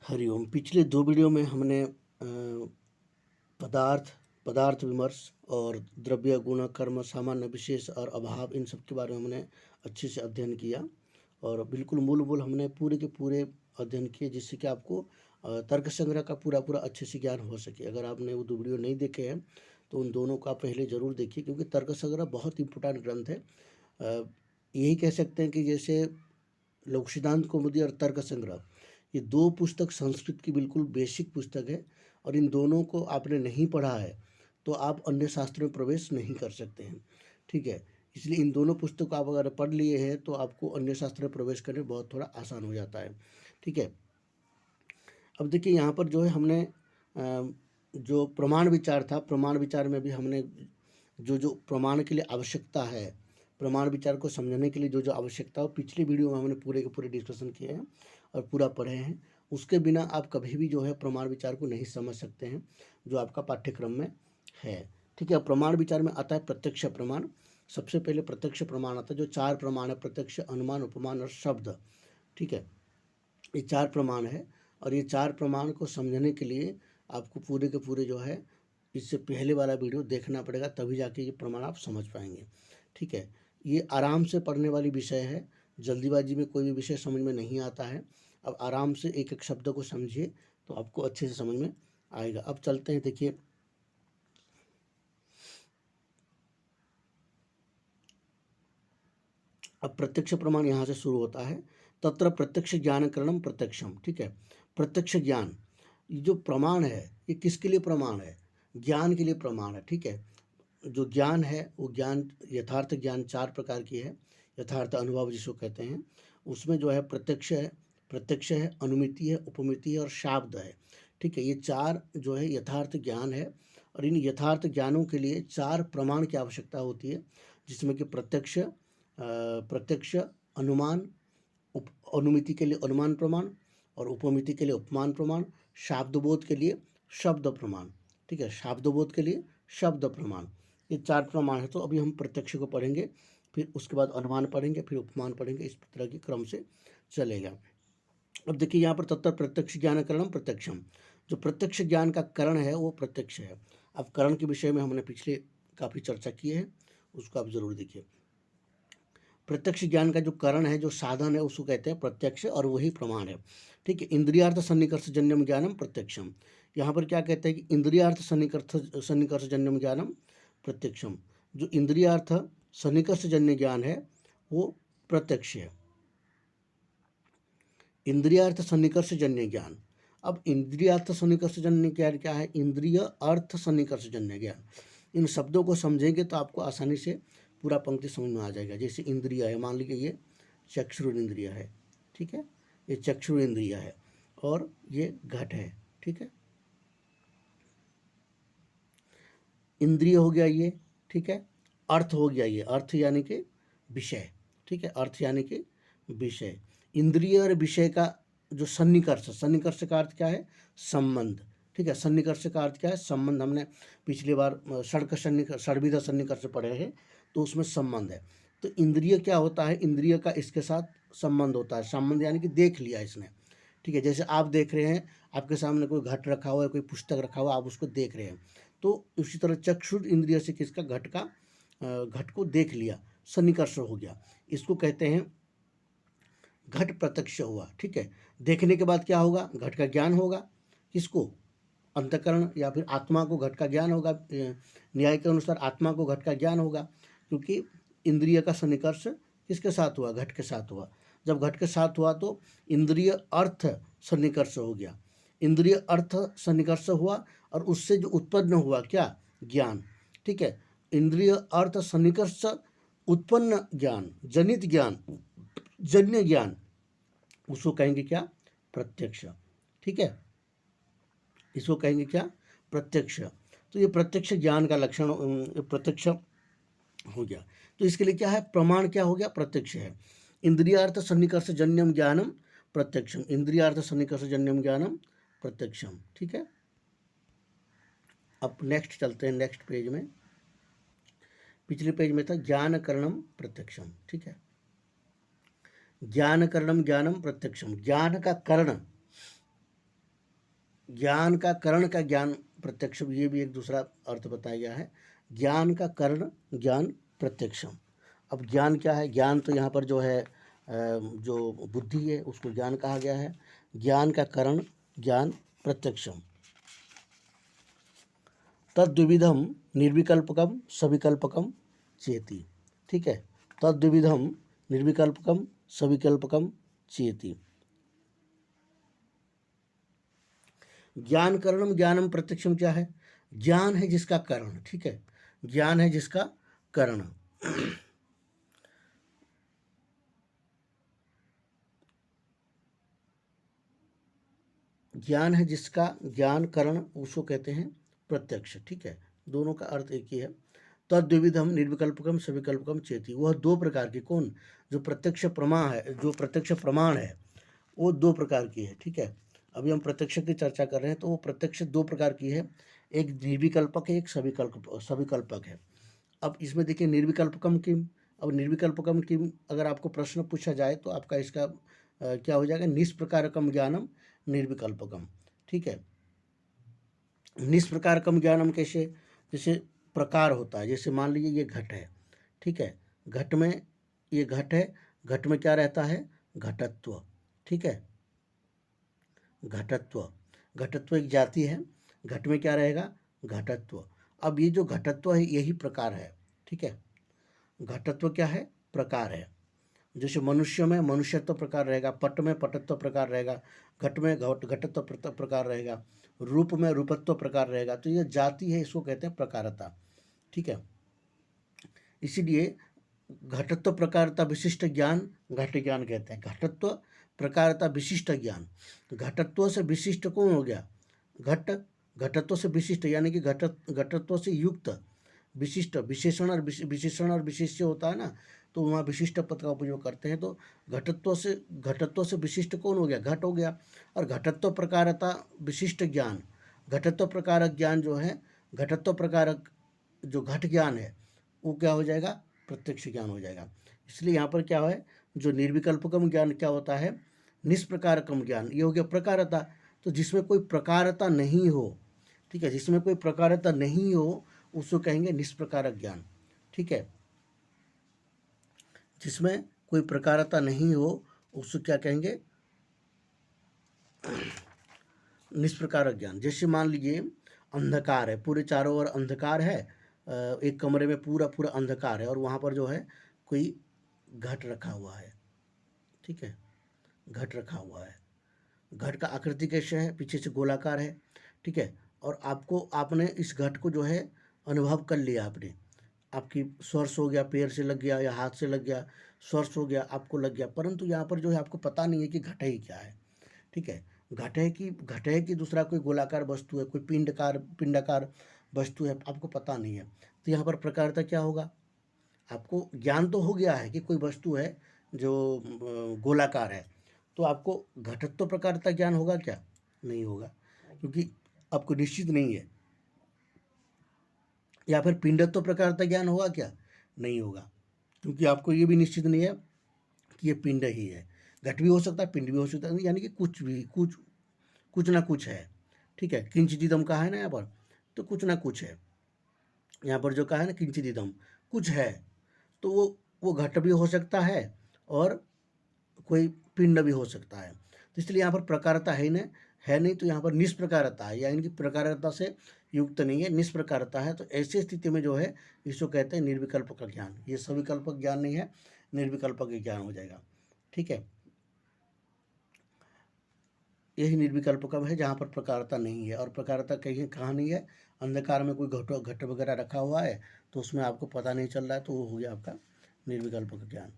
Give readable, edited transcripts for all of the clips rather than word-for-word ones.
हरिओम। पिछले 2 वीडियो में हमने पदार्थ, पदार्थ विमर्श और द्रव्य, गुण, कर्म, सामान्य, विशेष और अभाव, इन सब के बारे में हमने अच्छे से अध्ययन किया और बिल्कुल मूल हमने पूरे के पूरे अध्ययन किए, जिससे कि आपको तर्क संग्रह का पूरा अच्छे से ज्ञान हो सके। अगर आपने वो 2 वीडियो नहीं देखे हैं तो उन दोनों का पहले ज़रूर देखिए, क्योंकि तर्क संग्रह बहुत इम्पोर्टेंट ग्रंथ है। यही कह सकते हैं कि जैसे लोक सिद्धांत कौमुदी और तर्क संग्रह, ये 2 पुस्तक संस्कृत की बिल्कुल बेसिक पुस्तक है और इन दोनों को आपने नहीं पढ़ा है तो आप अन्य शास्त्रों में प्रवेश नहीं कर सकते हैं। ठीक है, इसलिए इन दोनों पुस्तकों आप अगर पढ़ लिए हैं तो आपको अन्य शास्त्र में प्रवेश करने में बहुत थोड़ा आसान हो जाता है। ठीक है, अब देखिए यहाँ पर जो है हमने जो प्रमाण विचार था, प्रमाण विचार में भी हमने जो प्रमाण के लिए आवश्यकता है, प्रमाण विचार को समझने के लिए जो आवश्यकता हो, पिछली वीडियो में हमने पूरे के पूरे डिस्कशन किए हैं और पूरा पढ़े हैं। उसके बिना आप कभी भी जो है प्रमाण विचार को नहीं समझ सकते हैं जो आपका पाठ्यक्रम में है। ठीक है, प्रमाण विचार में आता है प्रत्यक्ष प्रमाण। सबसे पहले प्रत्यक्ष प्रमाण आता है, जो 4 प्रमाण है, प्रत्यक्ष, अनुमान, उपमान और शब्द। ठीक है, ये 4 प्रमाण है और ये 4 प्रमाण को समझने के लिए आपको पूरे के पूरे जो है इससे पहले वाला वीडियो देखना पड़ेगा, तभी जाके ये प्रमाण आप समझ पाएंगे। ठीक है, ये आराम से पढ़ने वाली विषय है, जल्दीबाजी में कोई भी विषय समझ में नहीं आता है। अब आराम से एक एक शब्द को समझिए तो आपको अच्छे से समझ में आएगा। अब चलते हैं, देखिए अब प्रत्यक्ष प्रमाण यहाँ से शुरू होता है। तत्र प्रत्यक्ष ज्ञानकरणम प्रत्यक्षम। ठीक है, प्रत्यक्ष ज्ञान, ये जो प्रमाण है ये किसके लिए प्रमाण है? ज्ञान के लिए प्रमाण है। ठीक है, जो ज्ञान है वो ज्ञान, यथार्थ ज्ञान 4 प्रकार की है। यथार्थ अनुभव जिसको कहते हैं, उसमें जो है प्रत्यक्ष है, अनुमिति है, उपमिति है और शाब्द है। ठीक है, ये 4 जो है यथार्थ ज्ञान है और इन यथार्थ ज्ञानों के लिए 4 प्रमाण की आवश्यकता होती है, जिसमें कि प्रत्यक्ष, अनुमान, अनुमिति के लिए अनुमान प्रमाण और उपमिति के लिए उपमान प्रमाण, शाब्दबोध के लिए शब्द प्रमाण। ठीक है, शाब्दबोध के लिए शब्द प्रमाण, ये 4 प्रमाण है। तो अभी हम प्रत्यक्ष को पढ़ेंगे, फिर उसके बाद अनुमान पढ़ेंगे, फिर उपमान पढ़ेंगे, इस तरह के क्रम से चलेगा। अब देखिए यहाँ पर तत्व प्रत्यक्ष ज्ञान करणम प्रत्यक्षम, जो प्रत्यक्ष ज्ञान का करण है वो प्रत्यक्ष है। अब करण के विषय में हमने पिछले काफ़ी चर्चा की है, उसको आप जरूर देखिए। प्रत्यक्ष ज्ञान का जो करण है, जो साधन है, उसको कहते हैं प्रत्यक्ष और वही प्रमाण है। ठीक है, इंद्रियार्थ सन्निकर्ष जन्यम ज्ञानम प्रत्यक्षम। यहाँ पर क्या कहते हैं कि इंद्रियार्थ सन्निकर्ष जन्यम ज्ञानम प्रत्यक्षम, जो इंद्रियार्थ सन्निकर्ष जन्य ज्ञान है वो प्रत्यक्ष है। इंद्रियार्थ सन्निकर्ष जन्य ज्ञान, अब इंद्रियार्थ सन्निकर्ष जन्य ज्ञान क्या है? इंद्रिय अर्थ सन्निकर्ष जन्य ज्ञान। इन शब्दों को समझेंगे तो आपको आसानी से पूरा पंक्ति समझ में आ जाएगा। जैसे इंद्रिय है, मान लीजिए ये चक्षु इंद्रिय है। ठीक है, ये चक्षु इंद्रिय है और ये घट है। ठीक है, इंद्रिय हो गया ये। ठीक है, अर्थ हो गया ये, अर्थ यानी कि विषय। ठीक है, अर्थ यानी कि विषय। इंद्रिय और विषय का जो सन्निकर्ष, सन्निकर्ष का अर्थ क्या है? संबंध। ठीक है, सन्निकर्ष का अर्थ क्या है? संबंध। हमने पिछली बार षड्विध सन्निकर्ष पढ़े हैं, तो उसमें संबंध है। तो इंद्रिय क्या होता है? इंद्रिय का इसके साथ संबंध होता है। संबंध यानी कि देख लिया इसने। ठीक है, जैसे आप देख रहे हैं, आपके सामने कोई घट रखा हुआ है, कोई पुस्तक रखा हुआ है, आप उसको देख रहे हैं, तो उसी तरह चक्षु इंद्रिय से किसका? घट को देख लिया, सन्निकर्ष हो गया। इसको कहते हैं घट प्रत्यक्ष हुआ। ठीक है, देखने के बाद क्या होगा? घट का ज्ञान होगा। किसको? अंतःकरण या फिर आत्मा को घट का ज्ञान होगा। न्याय के अनुसार आत्मा को घट का ज्ञान होगा, क्योंकि इंद्रिय का सन्निकर्ष किसके साथ हुआ? घट के साथ हुआ। जब घट के साथ हुआ तो इंद्रिय अर्थ सन्निकर्ष हो गया। इंद्रिय अर्थ सन्निकर्ष हुआ और उससे जो उत्पन्न हुआ क्या? ज्ञान। ठीक है, इंद्रिय अर्थ सन्निकर्ष उत्पन्न ज्ञान, जनित ज्ञान, जन्य ज्ञान, उसको कहेंगे क्या? प्रत्यक्ष। ठीक है, इसको कहेंगे क्या? प्रत्यक्ष। तो ये प्रत्यक्ष ज्ञान का लक्षण प्रत्यक्ष हो गया। तो इसके लिए क्या है? प्रमाण क्या हो गया? प्रत्यक्ष है। इंद्रियार्थ सन्निकर्ष जन्यम ज्ञानम प्रत्यक्षम, इंद्रियार्थ सन्निकर्ष जन्यम ज्ञानम प्रत्यक्षम। ठीक है, अब नेक्स्ट चलते हैं, नेक्स्ट पेज में। पिछले पेज में था ज्ञान करणम प्रत्यक्षम। ठीक है, ज्ञान करणम ज्ञानम प्रत्यक्षम, ज्ञान का कर्ण, ज्ञान का करण का ज्ञान प्रत्यक्षम, ये भी एक दूसरा अर्थ बताया गया है। ज्ञान का करण ज्ञान प्रत्यक्षम। अब ज्ञान क्या है? ज्ञान तो यहाँ पर जो है जो बुद्धि है उसको ज्ञान कहा गया है। ज्ञान का करण ज्ञान प्रत्यक्षम। तद्विविधम निर्विकल्पकम सविकल्पकम चेति। ठीक है, तद्विविधम निर्विकल्पकम सविकल्पकम चेति। ज्ञान करणम ज्ञानम प्रत्यक्षम क्या है? ज्ञान है जिसका करण, ठीक है, ज्ञान है जिसका करण। ज्ञान है जिसका ज्ञान करण, उसको कहते हैं प्रत्यक्ष। ठीक है, दोनों का अर्थ एक ही है। तद्विविधम निर्विकल्पकम सविकल्पकम चेति। वह दो प्रकार की, कौन? जो प्रत्यक्ष प्रमाण है, जो प्रत्यक्ष प्रमाण है वो दो प्रकार की है। ठीक है, अभी हम प्रत्यक्ष की चर्चा कर रहे हैं, तो वो प्रत्यक्ष दो प्रकार की है, एक निर्विकल्पक है, एक सविकल्पक है। अब इसमें देखिए निर्विकल्पकम किम। अब निर्विकल्पकम किम अगर आपको प्रश्न पूछा जाए तो आपका इसका क्या हो जाएगा? निष्प्रकारकम ज्ञानम निर्विकल्पकम। ठीक है, निष्प्रकारकम ज्ञानम कैसे? जैसे प्रकार होता है, जैसे मान लीजिए ये घट है, ठीक है, घट में, ये घट है, घट में क्या रहता है? घटत्व। ठीक है, घटत्व, घटत्व एक जाति है, घट में क्या रहेगा? घटत्व। अब ये जो घटत्व है यही प्रकार है। ठीक है, घटत्व क्या है? प्रकार है। जैसे मनुष्य में मनुष्यत्व प्रकार रहेगा, पट में पटत्व प्रकार रहेगा, घट में घटत्व प्रकार रहेगा, रूप में रूपत्व प्रकार रहेगा। तो ये जाति है, इसको कहते हैं प्रकारता। ठीक है, इसीलिए घटत्व प्रकारता विशिष्ट ज्ञान घट ज्ञान कहते हैं। घटत्व प्रकारता विशिष्ट ज्ञान, घटत्व से विशिष्ट कौन हो गया? घट, घटत्व से विशिष्ट यानी कि घटत्व से युक्त विशिष्ट, विशेषण और विशेष्य होता है ना, तो वहाँ विशिष्ट पद का उपयोग करते हैं। तो घटत्व से विशिष्ट कौन हो गया? घट हो गया। और घटत्व प्रकारता विशिष्ट ज्ञान, घटत्व प्रकारक ज्ञान जो है, घटत्व प्रकारक जो घट ज्ञान है वो क्या हो जाएगा? प्रत्यक्ष ज्ञान हो जाएगा। इसलिए यहाँ पर क्या है, जो निर्विकल्पकम ज्ञान क्या होता है? निष्प्रकारकम ज्ञान, ये हो गया प्रकारता। तो जिसमें कोई प्रकारता नहीं हो, ठीक है, जिसमें कोई प्रकारता नहीं हो उसको कहेंगे निष्प्रकारक ज्ञान। ठीक है, जिसमें कोई प्रकारता नहीं हो उसको क्या कहेंगे? निष्प्रकारक ज्ञान। जैसे मान लीजिए अंधकार है, पूरे चारों ओर अंधकार है, एक कमरे में पूरा पूरा अंधकार है और वहाँ पर जो है कोई घट रखा हुआ है। ठीक है, घट रखा हुआ है, घट का आकृति कैसे है? पीछे से गोलाकार है। ठीक है, और आपने इस घट को जो है अनुभव कर लिया, आपने, आपकी स्पर्श हो गया, पैर से लग गया या हाथ से लग गया, स्पर्श हो गया, आपको लग गया, परंतु यहाँ पर जो है आपको पता नहीं है कि घट ही क्या है। ठीक है, घट है कि दूसरा कोई गोलाकार वस्तु है, कोई पिंडाकार वस्तु है, आपको पता नहीं है। तो यहाँ पर प्रकारता क्या होगा? आपको ज्ञान तो हो गया है कि कोई वस्तु है जो गोलाकार है, तो आपको घटत्व प्रकारता ज्ञान होगा क्या? नहीं होगा, क्योंकि आपको निश्चित नहीं है। या फिर पिंडत्व प्रकारता ज्ञान होगा क्या? नहीं होगा, क्योंकि आपको ये भी निश्चित नहीं है कि ये पिंड ही है। घट भी हो सकता है, पिंड भी हो सकता है, यानी कि कुछ भी कुछ ना कुछ है। ठीक है, किंचिदिदम कहा है ना यहाँ पर, तो कुछ ना कुछ है। यहाँ पर जो कहा है ना किंचिदिदम, कुछ है, तो वो घट भी हो सकता है और कोई पिंड भी हो सकता है। तो इसलिए यहाँ पर प्रकारता है नहीं, तो यहाँ पर निष्प्रकारता है, यानी कि प्रकारता से युक्त नहीं है, निष्प्रकारता है। तो ऐसी स्थिति में जो है इसको कहते हैं निर्विकल्प का ज्ञान। ये सविकल्पक ज्ञान नहीं है, निर्विकल्पक ज्ञान हो जाएगा। ठीक है, यही निर्विकल्पकम है जहाँ पर प्रकारता नहीं है। और प्रकारता कहीं कहाँ नहीं है? अंधकार में कोई घट वगैरह रखा हुआ है तो उसमें आपको पता नहीं चल रहा है, तो वो हो गया आपका निर्विकल्पक ज्ञान।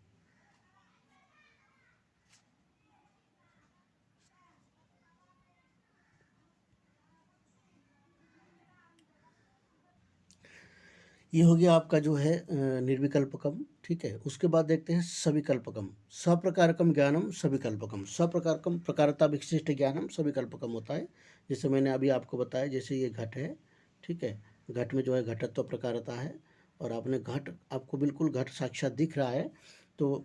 ये हो गया आपका जो है निर्विकल्पकम। ठीक है, उसके बाद देखते हैं सविकल्पकम। सप्रकारकम ज्ञानम सविकल्पकम। सप्रकारकम प्रकारता विशिष्ट ज्ञानम सविकल्पकम होता है। जैसे मैंने अभी आपको बताया, जैसे ये घट है, ठीक है, घट में जो है घटत्व प्रकारता है, और आपको बिल्कुल घट साक्षात दिख रहा है, तो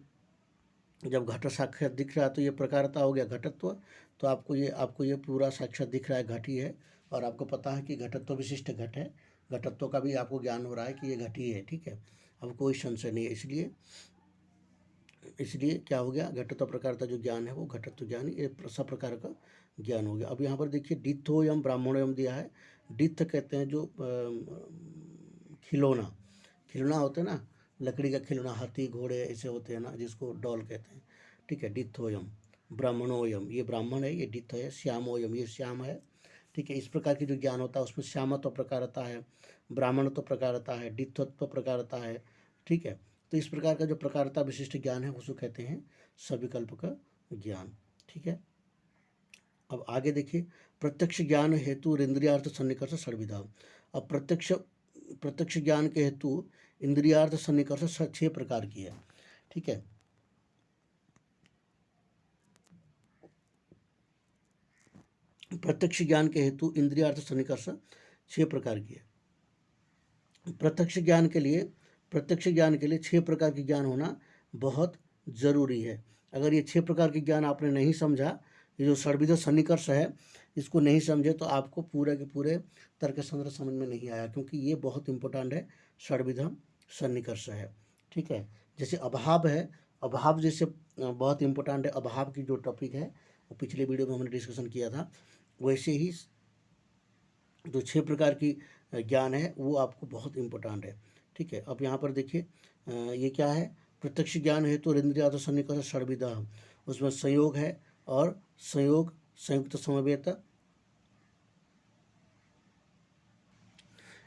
जब घट साक्षात दिख रहा है तो ये प्रकारता हो गया घटत्व। तो आपको ये पूरा साक्षात दिख रहा है घट ही है, और आपको पता है कि घटत्व विशिष्ट घट है, घटत्व का भी आपको ज्ञान हो रहा है कि ये घट ही है, ठीक है। अब कोई संशय नहीं है, इसलिए क्या हो गया, घटत्व प्रकारता जो ज्ञान है वो घटत्व ज्ञान, ये सब प्रकार का ज्ञान हो गया। अब यहाँ पर देखिए डित्थोयम ब्राह्मणोयम दिया है। डित्थ कहते हैं जो खिलौना खिलौना होते हैं ना, लकड़ी का खिलौना, हाथी घोड़े ऐसे होते हैं ना, जिसको डॉल कहते हैं, ठीक है। डित्थोयम ब्राह्मणोयम, ये ब्राह्मण है, ये डित्थ है। श्यामोयम, ये श्याम है, ठीक है। इस प्रकार की जो ज्ञान होता है उसमें श्यामत्व प्रकारता है, ब्राह्मणत्व प्रकारता है, डित्थत्व प्रकारता है, ठीक है। तो इस प्रकार का जो प्रकारता विशिष्ट ज्ञान है उसको कहते हैं सविकल्प का ज्ञान, ठीक है। अब आगे देखिए, प्रत्यक्ष ज्ञान हेतु इंद्रियार्थ सन्निकर्ष षड्विधा। अब प्रत्यक्ष ज्ञान के हेतु इंद्रियार्थ सन्निकर्ष 6 प्रकार की है, ठीक है। प्रत्यक्ष ज्ञान के हेतु इंद्रियार्थ सन्निकर्ष 6 प्रकार की है। प्रत्यक्ष ज्ञान के लिए 6 प्रकार की ज्ञान होना बहुत जरूरी है। अगर ये 6 प्रकार की ज्ञान आपने नहीं समझा, ये जो षड्विध सन्निकर्ष है, इसको नहीं समझे तो आपको पूरे के पूरे तर्कसंग्रह समझ में नहीं आया, क्योंकि ये बहुत इंपॉर्टेंट है, षड्विध सन्निकर्ष है, ठीक है। जैसे अभाव है, अभाव जैसे बहुत इंपॉर्टेंट है, अभाव की जो टॉपिक है वो पिछले वीडियो में हमने डिस्कशन किया था, वैसे ही जो 6 प्रकार की ज्ञान है वो आपको बहुत इम्पोर्टेंट है, ठीक है। अब यहाँ पर देखिए ये क्या है, प्रत्यक्ष ज्ञान हेतु इंद्रियार्थ सन्निकर्ष षड्विधा, उसमें संयोग है, और संयोग संयुक्त समवेत,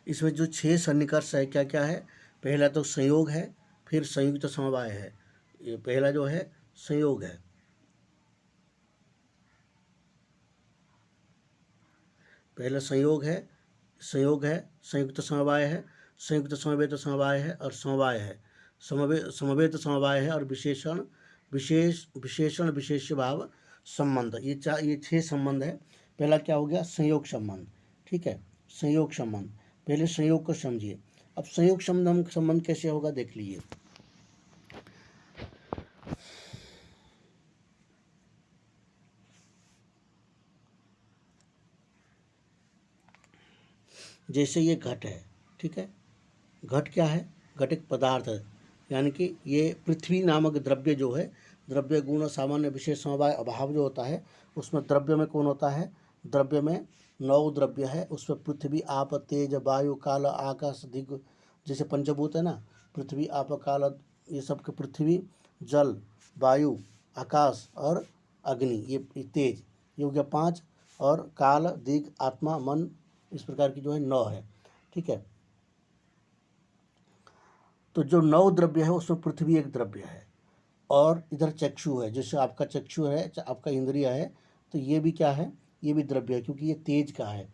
इसमें जो 6 सन्निकर्ष है क्या क्या है, पहला तो संयोग है, फिर संयुक्त समवाय है। ये पहला जो है संयोग है, पहला संयोग है, संयुक्त समवाय है, संयुक्त समवेत समवाय है, और समवाय है, समवेत समवाय है, और विशेषण विशेष्य भाव संबंध, ये 6 संबंध है। पहला क्या हो गया, संयोग संबंध, ठीक है। संयोग संबंध, पहले संयोग को समझिए। अब संयोग संबंध कैसे होगा देख लीजिए। जैसे ये घट है, ठीक है। घट क्या है, घट एक पदार्थ है, यानी कि ये पृथ्वी नामक द्रव्य जो है, द्रव्य गुण सामान्य विशेष समवाय अभाव जो होता है, उसमें द्रव्य में कौन होता है, द्रव्य में 9 द्रव्य है, उसमें पृथ्वी आप तेज वायु काल आकाश दिग, जैसे पंचभूत है ना, पृथ्वी आप काल, ये सब के पृथ्वी जल वायु आकाश और अग्नि, ये तेज, ये हो गया 5, और काल दिग आत्मा मन, इस प्रकार की जो है 9 है, ठीक है। तो जो 9 द्रव्य है उसमें पृथ्वी एक द्रव्य है, और इधर चक्षु है, जैसे आपका चक्षु है, आपका इंद्रिय है, तो ये भी क्या है, ये भी द्रव्य है, क्योंकि ये तेज का है।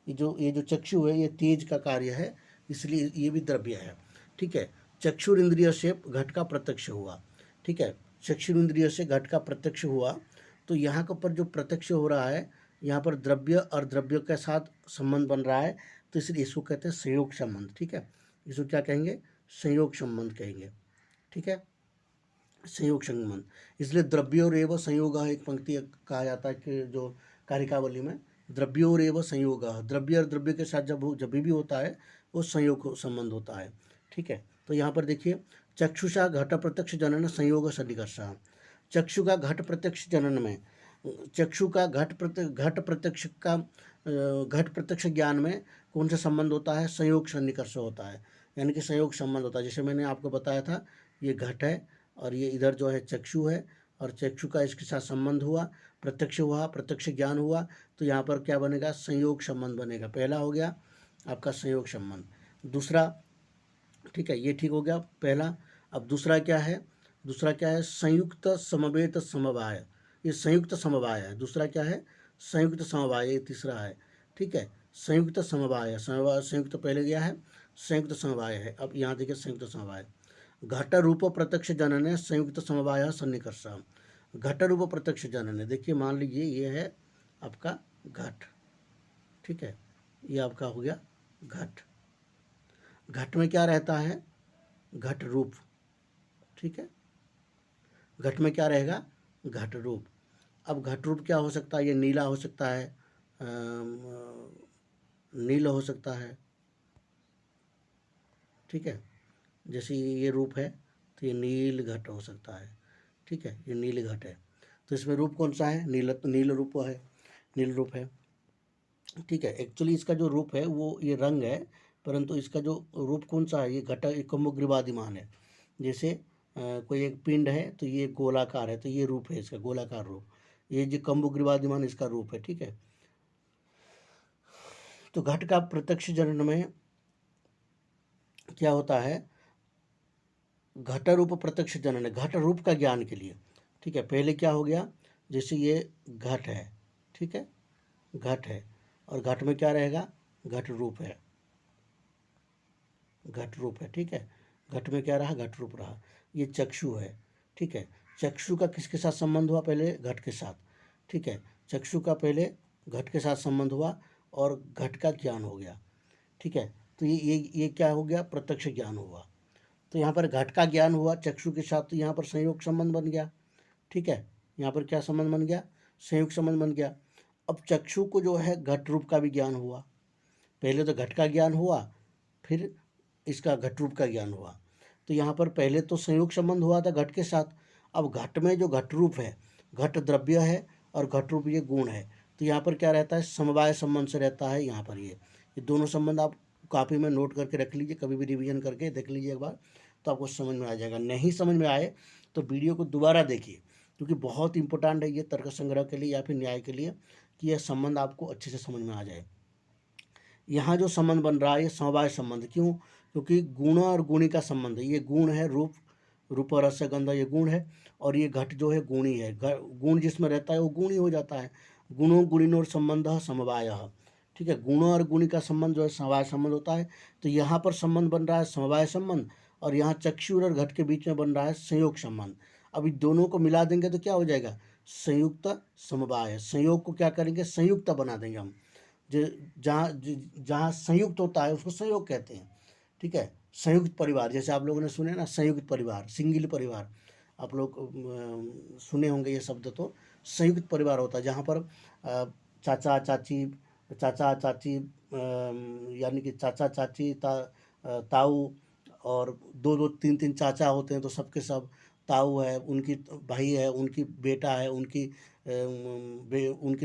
ये जो चक्षु है ये तेज का कार्य है, इसलिए ये भी द्रव्य है, ठीक है। चक्षुर इंद्रिय से घट का प्रत्यक्ष हुआ, ठीक है। चक्षुर इंद्रिय से घट का प्रत्यक्ष हुआ, तो यहाँ के ऊपर जो प्रत्यक्ष हो रहा है, यहाँ पर द्रव्य और द्रव्य के साथ संबंध बन रहा है, तो इसलिए इसको कहते हैं संयोग संबंध, ठीक है। इसको क्या कहेंगे, संयोग संबंध कहेंगे, ठीक है। संयोग संबंध, इसलिए द्रव्योर एव संयोग, एक पंक्ति कहा जाता है कि जो कारिकावली में, द्रव्योर एव संयोग, द्रव्य और द्रव्य के साथ जब भी होता है वो संयोग संबंध होता है, ठीक है। तो यहाँ पर देखिए, चक्षुषा घट प्रत्यक्ष जनन संयोग सन्निकर्ष, चक्षु का घट प्रत्यक्ष जनन में, चक्षु का घट प्रत्यक्ष ज्ञान में कौन सा संबंध होता है, संयोग सन्निकर्ष होता है, यानी कि संयोग संबंध होता है। जैसे मैंने आपको बताया था, ये घट है और ये इधर जो है चक्षु है, और चक्षु का इसके साथ संबंध हुआ, प्रत्यक्ष हुआ, प्रत्यक्ष ज्ञान हुआ, तो यहाँ पर क्या बनेगा, संयोग संबंध बनेगा। पहला हो गया आपका संयोग संबंध, दूसरा, ठीक है, ये ठीक हो गया पहला। अब दूसरा क्या है, संयुक्त समवेत समवाय, ये संयुक्त समवाय है। दूसरा क्या है, संयुक्त समवाय, ये तीसरा है, ठीक है। संयुक्त समवाय, संयुक्त पहले गया है, संयुक्त समवाय है। अब यहाँ देखिए संयुक्त समवाय, घट रूप प्रत्यक्ष जनन संयुक्त समवाय सन्निकर्ष, घट रूप प्रत्यक्ष जनन, देखिए मान लीजिए ये है आपका घट, ठीक है, ये आपका हो गया घट। घट में क्या रहता है, घट रूप, ठीक है। घट में क्या रहेगा, घट रूप। अब घट रूप क्या हो सकता है? ये नीला हो सकता है, नील हो सकता है, ठीक है। जैसे ये रूप है तो ये नील घट हो सकता है, ठीक है, ये नील घट है। तो इसमें रूप कौन सा है? नील रूप है, नील रूप है, ठीक है। एक्चुअली इसका जो रूप है वो ये रंग है, परंतु इसका जो रूप कौन सा है? ये घटा कमुग्रीवादिमान है। जैसे कोई एक पिंड है तो ये गोलाकार है, तो ये रूप है इसका, गोलाकार रूप। ये जो कमुग्रीवादिमान इसका रूप है, ठीक है। तो घट का प्रत्यक्ष जनन में क्या होता है? घट रूप प्रत्यक्ष जनन है, घट रूप का ज्ञान के लिए, ठीक है। पहले क्या हो गया? जैसे ये घट है, ठीक है, घट है, और घट में क्या रहेगा? घट रूप है, घट रूप है, ठीक है। घट में क्या रहा? घट रूप रहा। ये चक्षु है, ठीक है। चक्षु का किसके साथ संबंध हुआ? पहले घट के साथ, ठीक है। चक्षु का पहले घट के साथ संबंध हुआ और घट का ज्ञान हो गया, ठीक है। तो ये क्या हो गया? प्रत्यक्ष ज्ञान हुआ। तो यहाँ पर घट का ज्ञान हुआ चक्षु के साथ, तो यहाँ पर संयोग संबंध बन गया, ठीक है। यहाँ पर क्या संबंध बन गया? संयोग संबंध बन गया। अब चक्षु को जो है घट रूप का भी ज्ञान हुआ। पहले तो घट का ज्ञान हुआ, फिर इसका घट रूप का ज्ञान हुआ। तो यहाँ पर पहले तो संयोग संबंध हुआ था घट के साथ, अब घट में जो घट रूप है, घट द्रव्य है और घट रूप ये गुण है, तो यहाँ पर क्या रहता है? समवाय संबंध से रहता है। यहाँ पर ये दोनों संबंध आप कॉपी में नोट करके रख लीजिए, कभी भी रिवीजन करके देख लीजिए एक बार, तो आपको समझ में आ जाएगा। नहीं समझ में आए तो वीडियो को दोबारा देखिए, क्योंकि बहुत इंपॉर्टेंट है ये तर्क संग्रह के लिए या फिर न्याय के लिए, कि यह संबंध आपको अच्छे से समझ में आ जाए। यहाँ जो संबंध बन रहा है ये समवाय संबंध, क्यों? क्योंकि गुण और गुणी का संबंध है। ये गुण है, रूप, रूप और रस गंध, ये गुण है, और ये घट जो है गुणी है। गुण जिसमें रहता है वो गुणी हो जाता है। गुणों गुणिनोर संबंध समवाय, ठीक है। गुणों और गुणी का संबंध जो है समवाय संबंध होता है। तो यहाँ पर संबंध बन रहा है समवाय संबंध, और यहाँ चक्षु और घट के बीच में बन रहा है संयोग संबंध। अभी दोनों को मिला देंगे तो क्या हो जाएगा? संयुक्त समवाय। संयोग को क्या करेंगे? संयुक्त बना देंगे हम। जहाँ जहाँ संयुक्त होता है उसको संयोग कहते हैं, ठीक है। संयुक्त परिवार, जैसे आप लोगों ने सुने ना, संयुक्त परिवार, सिंगल परिवार, आप लोग सुने होंगे ये शब्द। तो संयुक्त परिवार होता है जहाँ पर चाचा चाची, चाचा चाची, यानी कि चाचा चाची, ताऊ, और दो दो तीन तीन चाचा होते हैं, तो सबके सब ताऊ है, उनकी भाई है, उनकी बेटा है, उनकी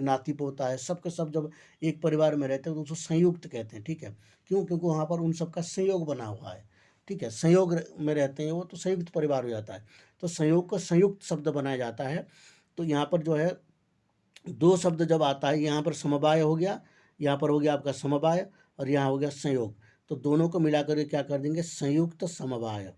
नाती पोता है, सबके सब जब एक परिवार में रहते हैं तो उसको संयुक्त कहते हैं, ठीक है। क्यों? क्योंकि वहाँ पर उन सबका संयोग बना हुआ है, ठीक है। संयोग में रहते हैं वो, तो संयुक्त परिवार हो जाता है। तो संयोग को संयुक्त शब्द बनाया जाता है। तो यहाँ पर जो है दो शब्द जब आता है, यहाँ पर समवाय हो गया, यहाँ पर हो गया आपका समवाय, और यहाँ हो गया संयोग। तो दोनों को मिलाकर के क्या कर देंगे? संयुक्त समवाय,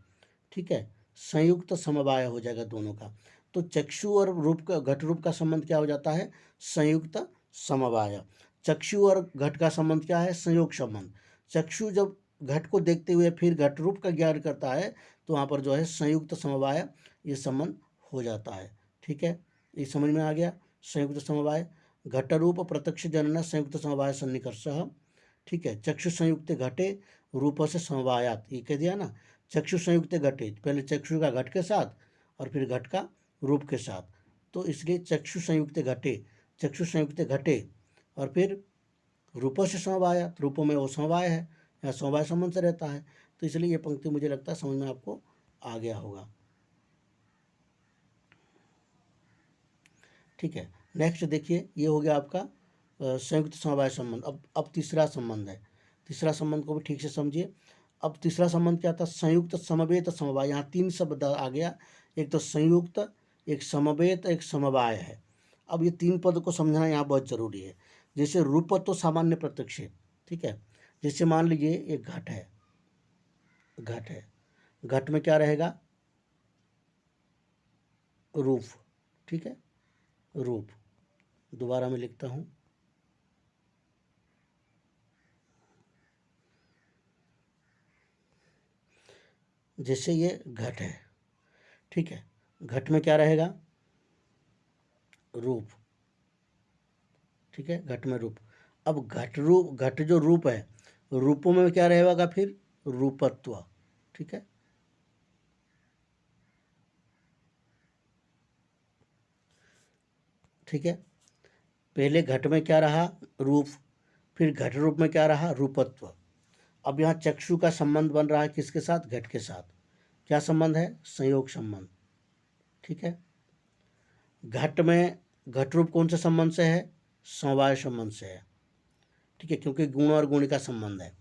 ठीक है। संयुक्त समवाय हो जाएगा दोनों का। तो चक्षु और रूप का, घट रूप का संबंध क्या हो जाता है? संयुक्त समवाय। चक्षु और घट का संबंध क्या है? संयोग संबंध। चक्षु जब घट को देखते हुए फिर घट रूप का ज्ञान करता है, तो वहाँ पर जो है संयुक्त समवाय ये संबंध हो जाता है, ठीक है। ये समझ में आ गया? संयुक्त समवाय। घट रूप प्रत्यक्ष जनन संयुक्त समवाय सन्निकर्ष, ठीक है। चक्षु संयुक्त घटे रूप से समवायात, ये कह दिया ना। चक्षु संयुक्त घटे, पहले चक्षु का घट के साथ और फिर घट का रूप के साथ, तो इसलिए चक्षु संयुक्त घटे, चक्षु संयुक्त घटे, और फिर रूपों से समवायात, रूपों में वो समवाय है, या समवाय संबंध से रहता है। तो इसलिए ये पंक्ति मुझे लगता है समझ में आपको आ गया होगा, ठीक है। नेक्स्ट देखिए, ये हो गया आपका संयुक्त समवाय संबंध। अब तीसरा संबंध है। तीसरा संबंध को भी ठीक से समझिए। अब तीसरा संबंध क्या था? संयुक्त समवेत समवाय। यहाँ तीन शब्द आ गया, एक तो संयुक्त, एक समवेत, एक समवाय है। अब ये तीन पद को समझना यहाँ बहुत जरूरी है। जैसे रूप तो सामान्य प्रत्यक्ष है, ठीक है। जैसे मान लीजिए एक घट है, घट है, घट में क्या रहेगा? रूप, ठीक है, रूप। दोबारा मैं लिखता हूँ, जैसे ये घट है, ठीक है, घट में क्या रहेगा? रूप, ठीक है, घट में रूप। अब घट जो रूप है, रूपों में क्या रहेगा फिर? रूपत्व, ठीक है। ठीक है। पहले घट में क्या रहा, रूप, फिर घट रूप में क्या रहा, रूपत्व। अब यहाँ चक्षु का संबंध बन रहा है किसके साथ, घट के साथ। क्या संबंध है, संयोग संबंध, ठीक है। घट में घट रूप कौन से संबंध से है, समवाय संबंध से है, ठीक है, क्योंकि गुण और गुण का संबंध है।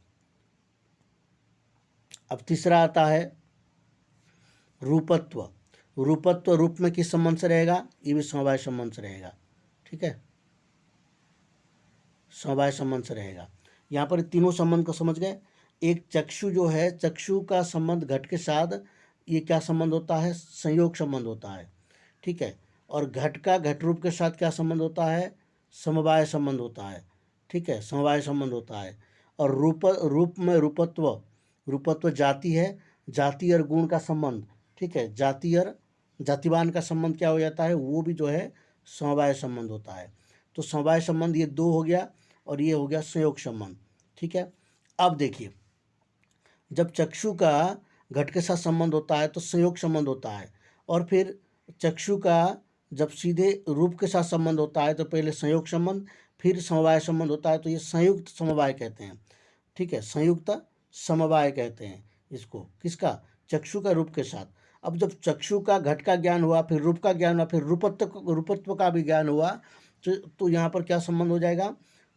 अब तीसरा आता है रूपत्व। रूपत्व रूप में किस संबंध से रहेगा, ये भी समवाय संबंध से रहेगा, ठीक है, समवाय संबंध से रहेगा। यहाँ पर तीनों संबंध को समझ गए। एक चक्षु जो है, चक्षु का संबंध घट के साथ, ये क्या संबंध होता है, संयोग संबंध होता है, ठीक है। और घट का घट रूप के साथ क्या संबंध होता है, समवाय संबंध होता है, ठीक है, समवाय संबंध होता है। और रूप में रूपत्व, रूपत्व जाति है, जाति और गुण का संबंध, ठीक है, जाति और जातिवान का संबंध क्या हो जाता है, वो भी जो है समवाय संबंध होता है। तो समवाय संबंध ये दो हो गया, और ये हो गया संयोग संबंध, ठीक है। अब देखिए, जब चक्षु का घट के साथ संबंध होता है तो संयोग संबंध होता है, और फिर चक्षु का जब सीधे रूप के साथ संबंध होता है तो पहले संयोग संबंध, फिर समवाय संबंध होता है, तो ये संयुक्त समवाय कहते हैं, ठीक है, संयुक्त समवाय कहते हैं इसको, किसका, चक्षु का रूप के साथ। अब जब चक्षु का घट का ज्ञान हुआ, फिर रूप का ज्ञान हुआ, फिर रूपत्व का भी ज्ञान हुआ, तो यहाँ पर क्या संबंध हो जाएगा,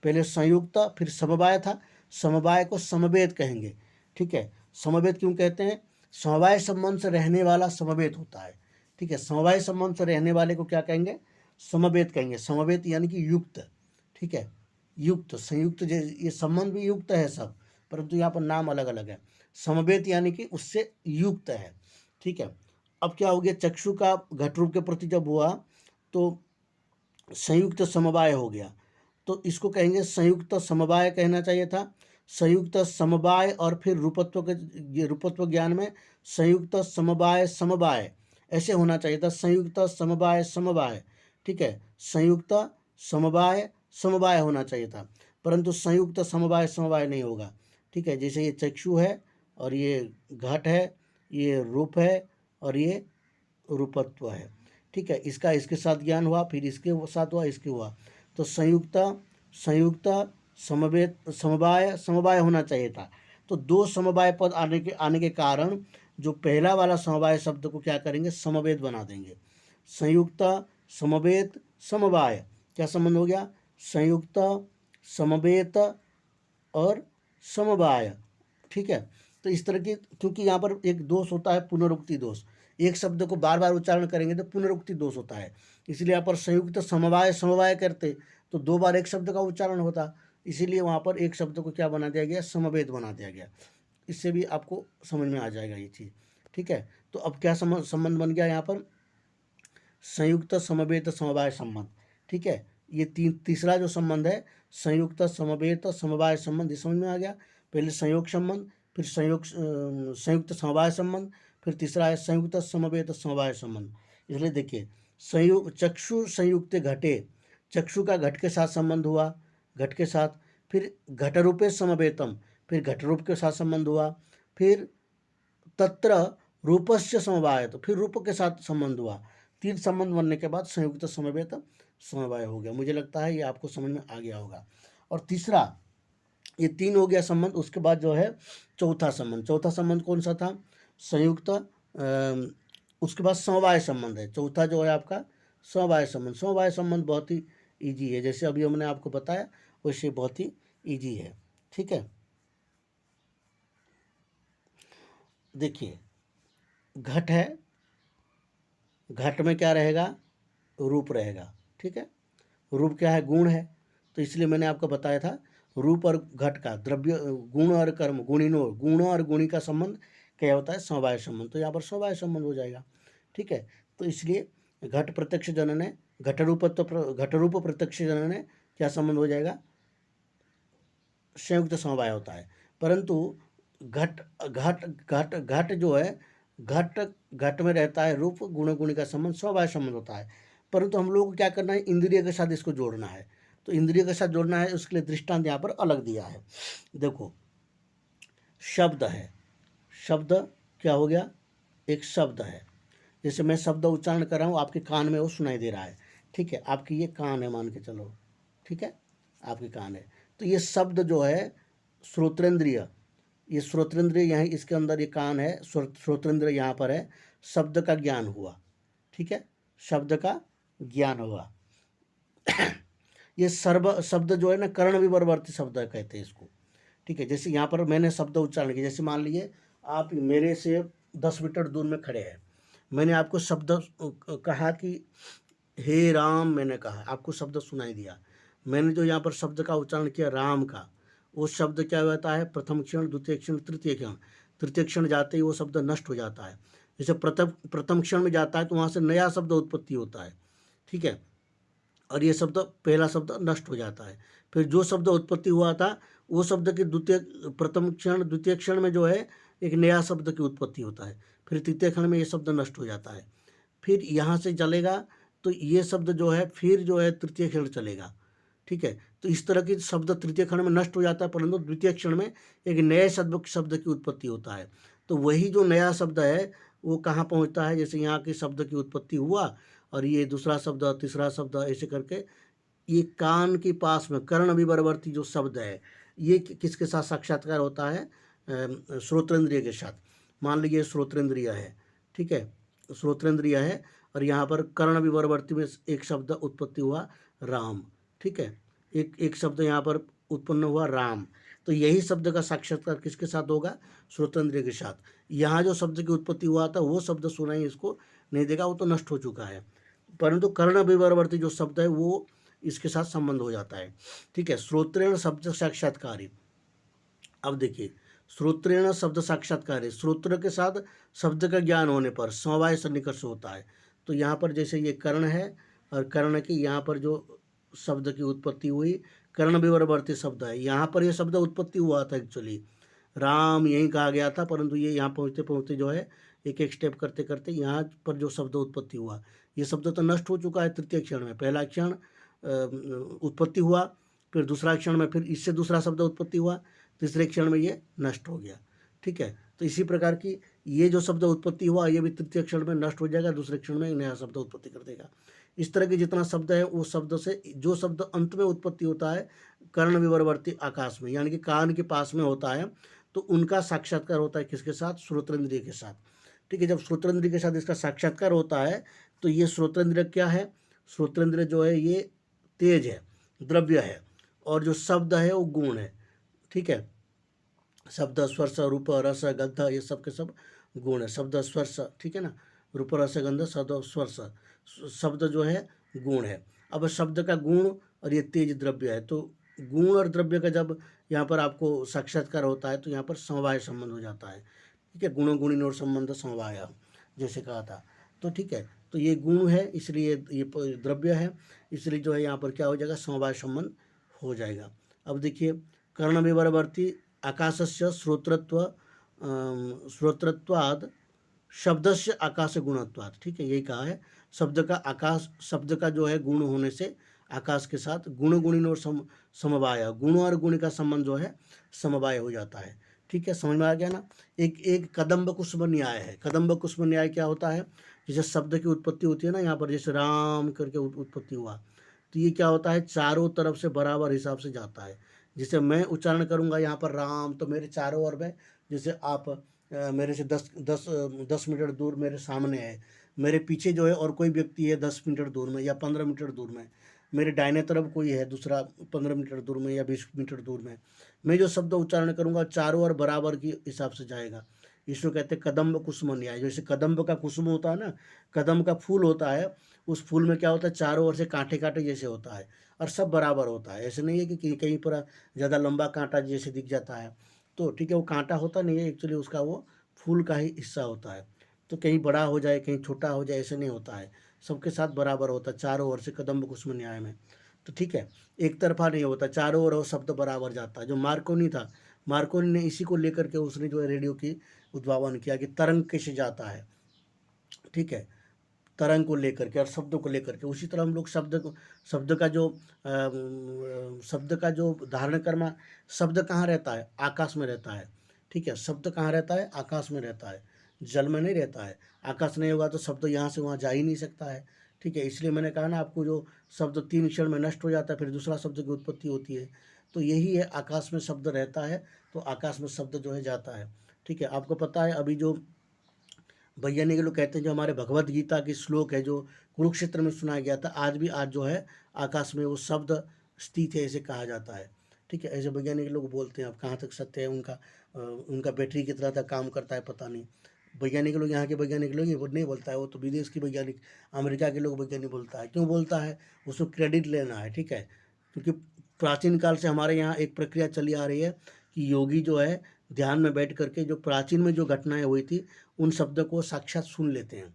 पहले संयुक्त, फिर समवाय था, समवाय को समवेत कहेंगे, ठीक है। समवेत क्यों कहते हैं, समवाय संबंध से रहने वाला समवेत होता है, ठीक है, समवाय संबंध से रहने वाले को क्या कहेंगे, समवेत कहेंगे। समवेत यानी कि युक्त, ठीक है, युक्त, संयुक्त, ये संबंध भी युक्त है सब, परंतु यहाँ पर नाम अलग अलग है। समवेत यानी कि उससे युक्त है, ठीक है। अब क्या हो गया, चक्षु का घट रूप के प्रति जब हुआ तो संयुक्त समवाय हो गया, तो इसको कहेंगे संयुक्त समवाय कहना चाहिए था, संयुक्त समवाय। और फिर रूपत्व के, ये रूपत्व ज्ञान में संयुक्त समवाय समवाय ऐसे होना चाहिए था, संयुक्त समवाय समवाय, ठीक है, संयुक्त समवाय समवाय होना चाहिए था, परंतु संयुक्त समवाय समवाय नहीं होगा, ठीक है। जैसे ये चक्षु है, और ये घट है, ये रूप है, और ये रूपत्व है, ठीक है। इसका इसके साथ ज्ञान हुआ, फिर इसके साथ हुआ, इसके हुआ, तो संयुक्त संयुक्त समवेत समवाय समवाय होना चाहिए था। तो दो समवाय पद आने के कारण जो पहला वाला समवाय शब्द को क्या करेंगे, समवेत बना देंगे। संयुक्त समवेत समवाय, क्या संबंध हो गया, संयुक्त समवेत और समवाय, ठीक है। तो इस तरह की, क्योंकि यहाँ पर एक दोष होता है पुनरुक्ति दोष, एक शब्द को बार बार उच्चारण करेंगे तो पुनरुक्ति दोष होता है, इसलिए यहाँ पर संयुक्त समवाय समवाय करते तो दो बार एक शब्द का उच्चारण होता, इसीलिए वहाँ पर एक शब्द को क्या बना दिया गया, समवेत बना दिया गया। इससे भी आपको समझ में आ जाएगा ये चीज़, ठीक है। तो अब क्या संबंध बन गया यहाँ पर, संयुक्त समवेत समवाय संबंध, ठीक है। ये तीसरा जो संबंध है, संयुक्त समवेत समवाय संबंध, ये समझ में आ गया। पहले संयोग संबंध, फिर संयुक्त समवाय संबंध, फिर तीसरा है संयुक्त समवेत समवाय संबंध। इसलिए देखिए, चक्षु संयुक्त घटे, चक्षु का घट के साथ संबंध हुआ, घट के साथ, फिर घट रूपे समवेतम, फिर घट रूप के साथ संबंध हुआ, फिर तत्र रूपस्य समवाय, तो फिर रूप के साथ संबंध हुआ। तीन संबंध बनने के बाद संयुक्त समवेत समवाय हो गया। मुझे लगता है ये आपको समझ में आ गया होगा। और तीसरा, ये तीन हो गया संबंध, उसके बाद जो है चौथा संबंध, चौथा संबंध कौन सा था, संयुक्त, उसके बाद समवाय संबंध है, चौथा जो है आपका समवाय संबंध। समवाय संबंध बहुत ही ईजी है, जैसे अभी हमने आपको बताया वैसे बहुत ही ईजी है, ठीक है। देखिए, घट है, घट में क्या रहेगा, रूप रहेगा, ठीक है। रूप क्या है, गुण है, तो इसलिए मैंने आपको बताया था रूप और घट का द्रव्य, गुण और कर्म, गुणिनो, गुण और गुणी का संबंध क्या होता है, समवाय संबंध, तो यहाँ पर समवाय संबंध हो जाएगा, ठीक है। तो इसलिए घट प्रत्यक्ष जनने, घटरूप प्रत्यक्ष जनने क्या संबंध हो जाएगा, संयुक्त समवाय होता है। परंतु घट घट घट घट जो है, घट घट में रहता है रूप, गुण गुणी का संबंध समवाय संबंध होता है, परंतु हम लोग को क्या करना है, इंद्रिय के साथ इसको जोड़ना है। तो इंद्रिय के साथ जोड़ना है, उसके लिए दृष्टांत यहाँ पर अलग दिया है। देखो, शब्द है, शब्द क्या हो गया, एक शब्द है, जैसे मैं शब्द उच्चारण कर रहा हूँ, आपके कान में वो सुनाई दे रहा है, ठीक है, आपकी ये कान है मान के चलो, ठीक है, आपकी कान है। तो ये शब्द जो है श्रोत्रेंद्रिय, ये श्रोत्रेंद्रिय यहाँ इसके अंदर ये कान है, श्रोत्रेंद्रिय यहाँ पर है, शब्द का ज्ञान हुआ, ठीक है, शब्द का ज्ञान हुआ। ये सर्व शब्द जो है ना कर्ण विवर्वर्ती शब्द कहते हैं इसको, ठीक है। जैसे यहाँ पर मैंने शब्द उच्चारण किया, जैसे मान लीजिए आप मेरे से 10 मीटर दूर में खड़े हैं, मैंने आपको शब्द कहा कि हे राम, मैंने कहा, आपको शब्द सुनाई दिया, मैंने जो यहाँ पर शब्द का उच्चारण किया राम का, वो शब्द क्या होता है, प्रथम क्षण, द्वितीय क्षण, तृतीय क्षण, तृतीय क्षण जाते ही वो शब्द नष्ट हो जाता है। जैसे प्रथम क्षण में जाता है तो वहाँ से नया शब्द उत्पत्ति होता है, ठीक है, और ये शब्द पहला शब्द नष्ट हो जाता है। फिर जो शब्द उत्पत्ति हुआ था वो शब्द के प्रथम क्षण द्वितीय क्षण में जो है एक नया शब्द की उत्पत्ति होता है, फिर तृतीय क्षण में ये शब्द नष्ट हो जाता है। फिर यहाँ से चलेगा तो ये शब्द जो है फिर जो है तृतीय क्षण चलेगा, ठीक है। तो इस तरह के शब्द तृतीय क्षण में नष्ट हो जाता है, परंतु द्वितीय क्षण में एक नए शब्द की उत्पत्ति होता है। तो वही जो नया शब्द है वो कहाँ पहुँचता है, जैसे यहाँ के शब्द की उत्पत्ति हुआ और ये दूसरा शब्द, तीसरा शब्द, ऐसे करके ये कान के पास में कर्ण विवर्वर्ती जो शब्द है ये किसके साथ साक्षात्कार होता है, श्रोत्रेंद्रिय के साथ। मान लीजिए श्रोत्रेंद्रिय है, ठीक है, श्रोत्रेंद्रिय है और यहाँ पर कर्ण विवर्वर्ती में एक शब्द उत्पत्ति हुआ राम, ठीक है, एक शब्द यहाँ पर उत्पन्न हुआ राम। तो यही शब्द का साक्षात्कार किसके साथ होगा, श्रोतेंद्रिय के साथ। यहाँ जो शब्द की उत्पत्ति हुआ था वो शब्द सुनाई इसको नहीं देगा, वो तो नष्ट हो चुका है, परंतु कर्ण विवर्वर्ती जो शब्द है वो इसके साथ संबंध हो जाता है, ठीक है। श्रोत्रेण शब्द साक्षात्कारी, अब देखिए श्रोत्रेण शब्द साक्षात्कार, श्रोत्र के साथ शब्द का ज्ञान होने पर समवाय सन्निकर्ष होता है। तो यहाँ पर जैसे ये कर्ण है और कर्ण की यहाँ पर जो शब्द की उत्पत्ति हुई कर्ण विवर्वर्ती शब्द है, यहाँ पर ये शब्द उत्पत्ति हुआ था एक्चुअली, राम यहीं कहा गया था, परंतु ये यहाँ पहुँचते पहुँचते जो है एक एक स्टेप करते करते यहाँ पर जो शब्द उत्पत्ति हुआ ये शब्द तो नष्ट हो चुका है तृतीय क्षण में। पहला क्षण उत्पत्ति हुआ, फिर दूसरा क्षण में फिर इससे दूसरा शब्द उत्पत्ति हुआ, तीसरे क्षण में ये नष्ट हो गया, ठीक है। तो इसी प्रकार की ये जो शब्द उत्पत्ति हुआ ये भी तृतीय क्षण में नष्ट हो जाएगा, दूसरे क्षण में एक नया शब्द उत्पत्ति कर देगा। इस तरह के जितना शब्द है वो शब्द से जो शब्द अंत में उत्पत्ति होता है कर्ण विवर्वर्ती आकाश में, यानी कि कान के पास में होता है, तो उनका साक्षात्कार होता है किसके साथ, श्रोतेंद्रिय के साथ, ठीक है। जब श्रोतेंद्रिय के साथ इसका साक्षात्कार होता है तो ये श्रोतेंद्रिय क्या है, श्रोतेंद्रिय जो है ये तेज है, द्रव्य है, और जो शब्द है वो गुण है, ठीक है। शब्द स्पर्श रूप रस गंध ये सब के सब गुण है, शब्द स्पर्श, ठीक है ना, रूप रस गंध शब्द स्पर्श, शब्द जो है गुण है। अब शब्द का गुण और ये तेज द्रव्य है, तो गुण और द्रव्य का जब यहाँ पर आपको साक्षात्कार होता है तो यहाँ पर समवाय संबंध हो जाता है, ठीक है, गुणों गुणिन और संबंध समवाय जैसे कहा था। तो ठीक है, तो ये गुण है इसलिए ये द्रव्य है, इसलिए जो है यहाँ पर क्या हो जाएगा, समवाय संबंध हो जाएगा। अब देखिए कर्ण विवर्वर्ती आकाशस्य श्रोत्रत्वाद शब्दस्य आकाश गुणत्वाद, ठीक है, यही कहा है, शब्द का आकाश, शब्द का जो है गुण होने से आकाश के साथ गुण गुणिन और समवाय, गुण और गुण का संबंध जो है समवाय हो जाता है, ठीक है, समझ में आ गया ना। एक कदम्ब कुसुम न्याय है। कदम्ब कुसुम न्याय क्या होता है, जैसे शब्द की उत्पत्ति होती है ना, यहाँ पर जैसे राम करके उत्पत्ति हुआ, तो ये क्या होता है, चारों तरफ से बराबर हिसाब से जाता है। जैसे मैं उच्चारण करूँगा यहाँ पर राम, तो मेरे चारों ओर में, जैसे आप मेरे से 10 मीटर दूर मेरे सामने है, मेरे पीछे जो है और कोई व्यक्ति है 10 मीटर दूर में या 15 मीटर दूर में, मेरे दाहिने तरफ कोई है दूसरा 15 मीटर दूर में या 20 मीटर दूर में, मैं जो शब्द उच्चारण करूँगा चारों ओर बराबर के हिसाब से जाएगा। इसको कहते हैं कदम्ब कुसुम न्याय। जैसे कदम्ब का कुसुम होता है ना, कदम्ब का फूल होता है, उस फूल में क्या होता है, चारों ओर से कांटे कांटे जैसे होता है और सब बराबर होता है। ऐसे नहीं है कि कहीं पर ज़्यादा लंबा कांटा जैसे दिख जाता है, तो ठीक है, वो कांटा होता नहीं है एक्चुअली, उसका वो फूल का ही हिस्सा होता है। तो कहीं बड़ा हो जाए कहीं छोटा हो जाए ऐसे नहीं होता है, सबके साथ बराबर होता है चारों ओर से कदम्ब कुसुम न्याय में। तो ठीक है, एक तरफा नहीं होता, चारों ओर शब्द बराबर जाता है। जो मार्कोनी था, मार्कोनी ने इसी को लेकर के उसने जो है रेडियो की उद्भावन किया कि तरंग कैसे जाता है, ठीक है, तरंग को लेकर के और शब्दों को लेकर के। उसी तरह हम लोग शब्द का जो धारण कर्मा, शब्द कहाँ रहता है, आकाश में रहता है, ठीक है, शब्द कहाँ रहता है, आकाश में रहता है, जल में नहीं रहता है। आकाश नहीं होगा तो शब्द यहाँ से वहाँ जा ही नहीं सकता है, ठीक है। इसलिए मैंने कहा ना आपको, जो शब्द 3 क्षण में नष्ट हो जाता है, फिर दूसरा शब्द की उत्पत्ति होती है। तो यही है, आकाश में शब्द रहता है तो आकाश में शब्द जो है जाता है। ठीक है। आपको पता है, अभी जो वैज्ञानिक लोग कहते हैं, जो हमारे भगवत गीता की श्लोक है जो कुरुक्षेत्र में सुनाया गया था, आज भी आज जो है आकाश में वो शब्द स्थित है, ऐसे कहा जाता है। ठीक है। ऐसे वैज्ञानिक लोग बोलते हैं। अब कहाँ तक सत्य है उनका, उनका बैटरी कितना तक काम करता है पता नहीं। वैज्ञानिक लोग, यहाँ के वैज्ञानिक लोग ये वो नहीं बोलता है, वो तो विदेश की वैज्ञानिक, अमेरिका के लोग वैज्ञानिक बोलता है। क्यों बोलता है? उसको क्रेडिट लेना है। ठीक है। क्योंकि प्राचीन काल से हमारे यहाँ एक प्रक्रिया चली आ रही है कि योगी जो है ध्यान में बैठ करके जो प्राचीन में जो घटनाएं हुई थी उन शब्दों को साक्षात सुन लेते हैं।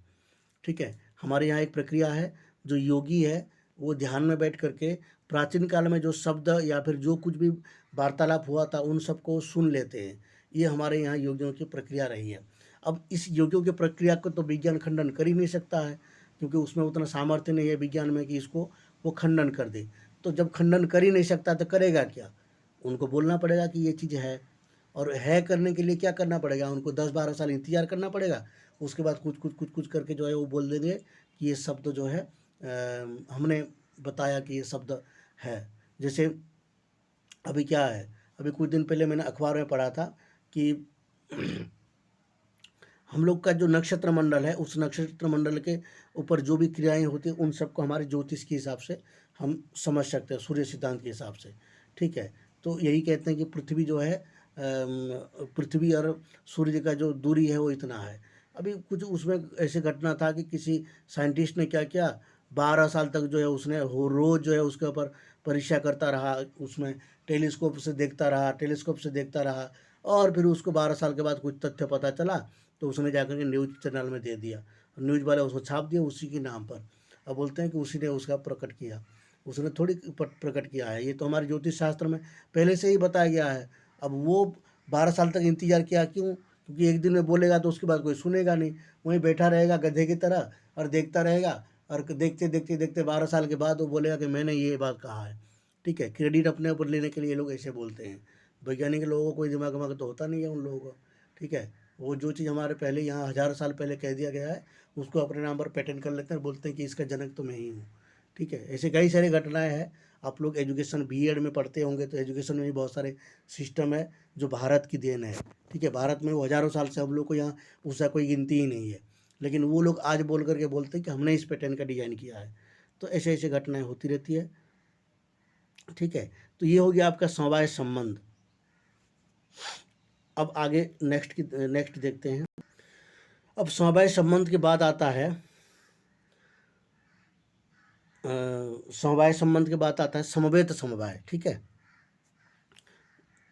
ठीक है। हमारे यहाँ एक प्रक्रिया है, जो योगी है वो ध्यान में बैठ करके प्राचीन काल में जो शब्द या फिर जो कुछ भी वार्तालाप हुआ था उन सबको सुन लेते हैं। ये हमारे यहाँ योगियों की प्रक्रिया रही है। अब इस योगियों की प्रक्रिया को तो विज्ञान खंडन कर ही नहीं सकता है, क्योंकि उसमें उतना सामर्थ्य नहीं है विज्ञान में कि इसको वो खंडन कर दे। तो जब खंडन कर ही नहीं सकता तो करेगा क्या? उनको बोलना पड़ेगा कि ये चीज़ है, और है करने के लिए क्या करना पड़ेगा? उनको 10-12 साल इंतजार करना पड़ेगा। उसके बाद कुछ करके जो है वो बोल देंगे कि ये शब्द जो है हमने बताया कि ये शब्द है। जैसे अभी क्या है, अभी कुछ दिन पहले मैंने अखबार में पढ़ा था कि हम लोग का जो नक्षत्र मंडल है, उस नक्षत्र मंडल के ऊपर जो भी क्रियाएं होती हैं उन सबको हमारे ज्योतिष के हिसाब से हम समझ सकते हैं, सूर्य सिद्धांत के हिसाब से। ठीक है। तो यही कहते हैं कि पृथ्वी जो है, पृथ्वी और सूर्य का जो दूरी है वो इतना है। अभी कुछ उसमें ऐसे घटना था कि किसी साइंटिस्ट ने क्या किया, 12 साल तक जो है उसने रोज़ जो है उसके ऊपर परीक्षा करता रहा, उसमें टेलीस्कोप से देखता रहा, और फिर उसको 12 साल के बाद कुछ तथ्य पता चला तो उसने जाकर के न्यूज़ चैनल में दे दिया। न्यूज़ वाले उसको छाप दिया उसी के नाम पर। अब बोलते हैं कि उसी ने उसका प्रकट किया। उसने थोड़ी प्रकट किया है, ये तो हमारे ज्योतिष शास्त्र में पहले से ही बताया गया है। अब वो 12 साल तक इंतजार किया क्यों? क्योंकि एक दिन में बोलेगा तो उसके बाद कोई सुनेगा नहीं, वहीं बैठा रहेगा गधे की तरह और देखता रहेगा, और देखते देखते देखते 12 साल के बाद वो बोलेगा कि मैंने ये बात कहा है। ठीक है। क्रेडिट अपने ऊपर लेने के लिए लोग ऐसे बोलते हैं। वैज्ञानिक लोगों को कोई दिमाग तो होता नहीं है उन लोगों को। ठीक है। वो जो चीज़ हमारे पहले यहाँ 1000 साल पहले कह दिया गया है उसको अपने नाम पर पेटेंट कर लेते हैं, बोलते हैं कि इसका जनक तो मैं ही हूँ। ठीक है। ऐसे कई सारी घटनाएं हैं। आप लोग एजुकेशन बीएड में पढ़ते होंगे तो एजुकेशन में भी बहुत सारे सिस्टम है जो भारत की देन है। ठीक है। भारत में वो हज़ारों साल से हम लोग को यहाँ उसका कोई गिनती ही नहीं है, लेकिन वो लोग आज बोल करके बोलते हैं कि हमने इस पैटर्न का डिज़ाइन किया है। तो ऐसे ऐसे घटनाएं होती रहती है। ठीक है। तो ये हो गया आपका समवाय संबंध। अब आगे नेक्स्ट देखते हैं। अब समवाय संबंध के बाद आता है समवाय संबंध के बाद आता है समवेत समवाय। ठीक है।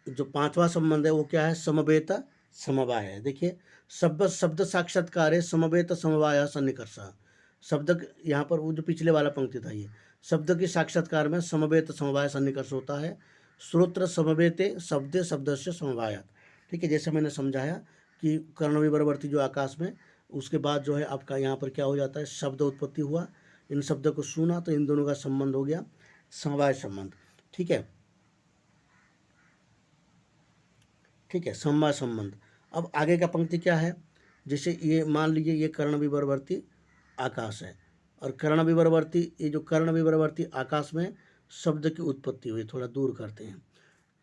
जो 5वां संबंध है वो क्या है? समवेत समवाय है। देखिए, शब्द शब्द साक्षात्कार है समवेत समवाय सन्निकर्ष। शब्द यहाँ पर वो जो पिछले वाला पंक्ति था, ये शब्द के साक्षात्कार में समवेत समवाय सन्निकर्ष होता है। श्रोत्र समवेते शब्दे शब्दस्य समवायात। ठीक है। जैसे मैंने समझाया कि कर्ण विवर्वर्ती जो आकाश में, उसके बाद जो है आपका यहाँ पर क्या हो जाता है, शब्द उत्पत्ति हुआ, इन शब्दों को सुना तो इन दोनों का संबंध हो गया समवाय संबंध। ठीक है। ठीक है। समवाय संबंध। अब आगे का पंक्ति क्या है? जैसे ये मान लीजिए ये कर्ण विवर्वर्ती आकाश है, और कर्ण विवर्वर्ती, ये जो कर्ण विवर्वर्ती आकाश में शब्द की उत्पत्ति हुई, थोड़ा दूर करते हैं।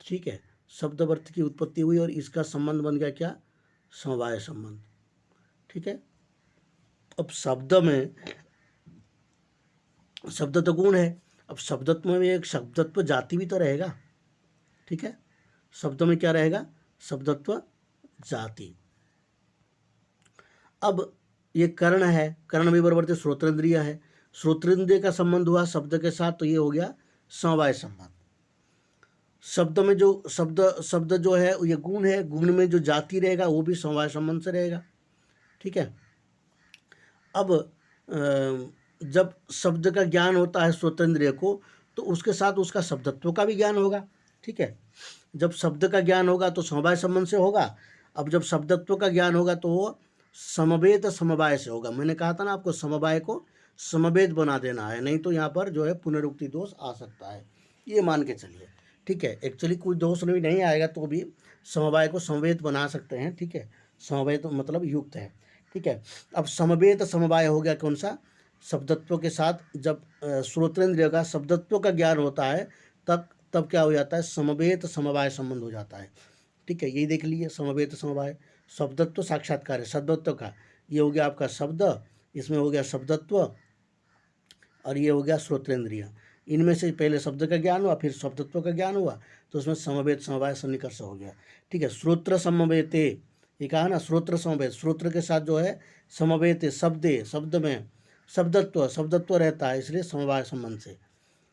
ठीक है। शब्दवर्त की उत्पत्ति हुई और इसका संबंध बन गया क्या? समवाय संबंध। ठीक है। अब शब्द में, शब्द तो गुण है, अब शब्दत्व में एक शब्दत्व जाति भी तो रहेगा। ठीक है। शब्द में क्या रहेगा? शब्दत्व जाति। अब ये कर्ण है, कर्ण विवर्वर्ती श्रोत्रेंद्रिय है, श्रोत्रेंद्रिय का संबंध हुआ शब्द के साथ, तो ये हो गया समवाय संबंध। शब्द में जो शब्द जो है ये गुण है, गुण में जो जाति रहेगा वो भी समवाय संबंध से रहेगा। ठीक है। अब जब शब्द का ज्ञान होता है श्रोतेंद्रिय को, तो उसके साथ उसका शब्दत्व का भी ज्ञान होगा। ठीक है। जब शब्द का ज्ञान होगा तो समवाय संबंध से होगा। अब जब शब्दत्व का ज्ञान होगा तो वो समवेत समवाय से होगा। मैंने कहा था ना आपको, समवाय को समवेत बना देना है, नहीं तो यहाँ पर जो है पुनरुक्ति दोष आ सकता है, ये मान के चलिए। ठीक है। एक्चुअली कोई दोष नहीं आएगा तो भी समवाय को समवेत बना सकते हैं। ठीक है। समवेत मतलब युक्त है। ठीक है। अब समवेत समवाय हो गया कौन सा? शब्दत्व के साथ जब श्रोत्रेंद्रिय का शब्दत्व का ज्ञान होता है तब क्या हो जाता है, समवेत समवाय संबंध हो जाता है। ठीक है, यही देख लीजिए, समवेत समवाय। शब्दत्व साक्षात्कार है शब्दत्व का, ये हो गया आपका शब्द, इसमें हो गया शब्दत्व, और ये हो गया श्रोत्रेंद्रिय। इनमें से पहले शब्द का ज्ञान हुआ, फिर शब्दत्व का ज्ञान हुआ, तो उसमें समवेत समवाय सन्निकर्ष हो गया। ठीक है, श्रोत्र समवेते, ये कहा ना, श्रोत्र समवेत, श्रोत्र के साथ जो है समवेत, शब्दे, शब्द में शब्दत्व, शब्दत्व रहता है, इसलिए समवाय संबंध से।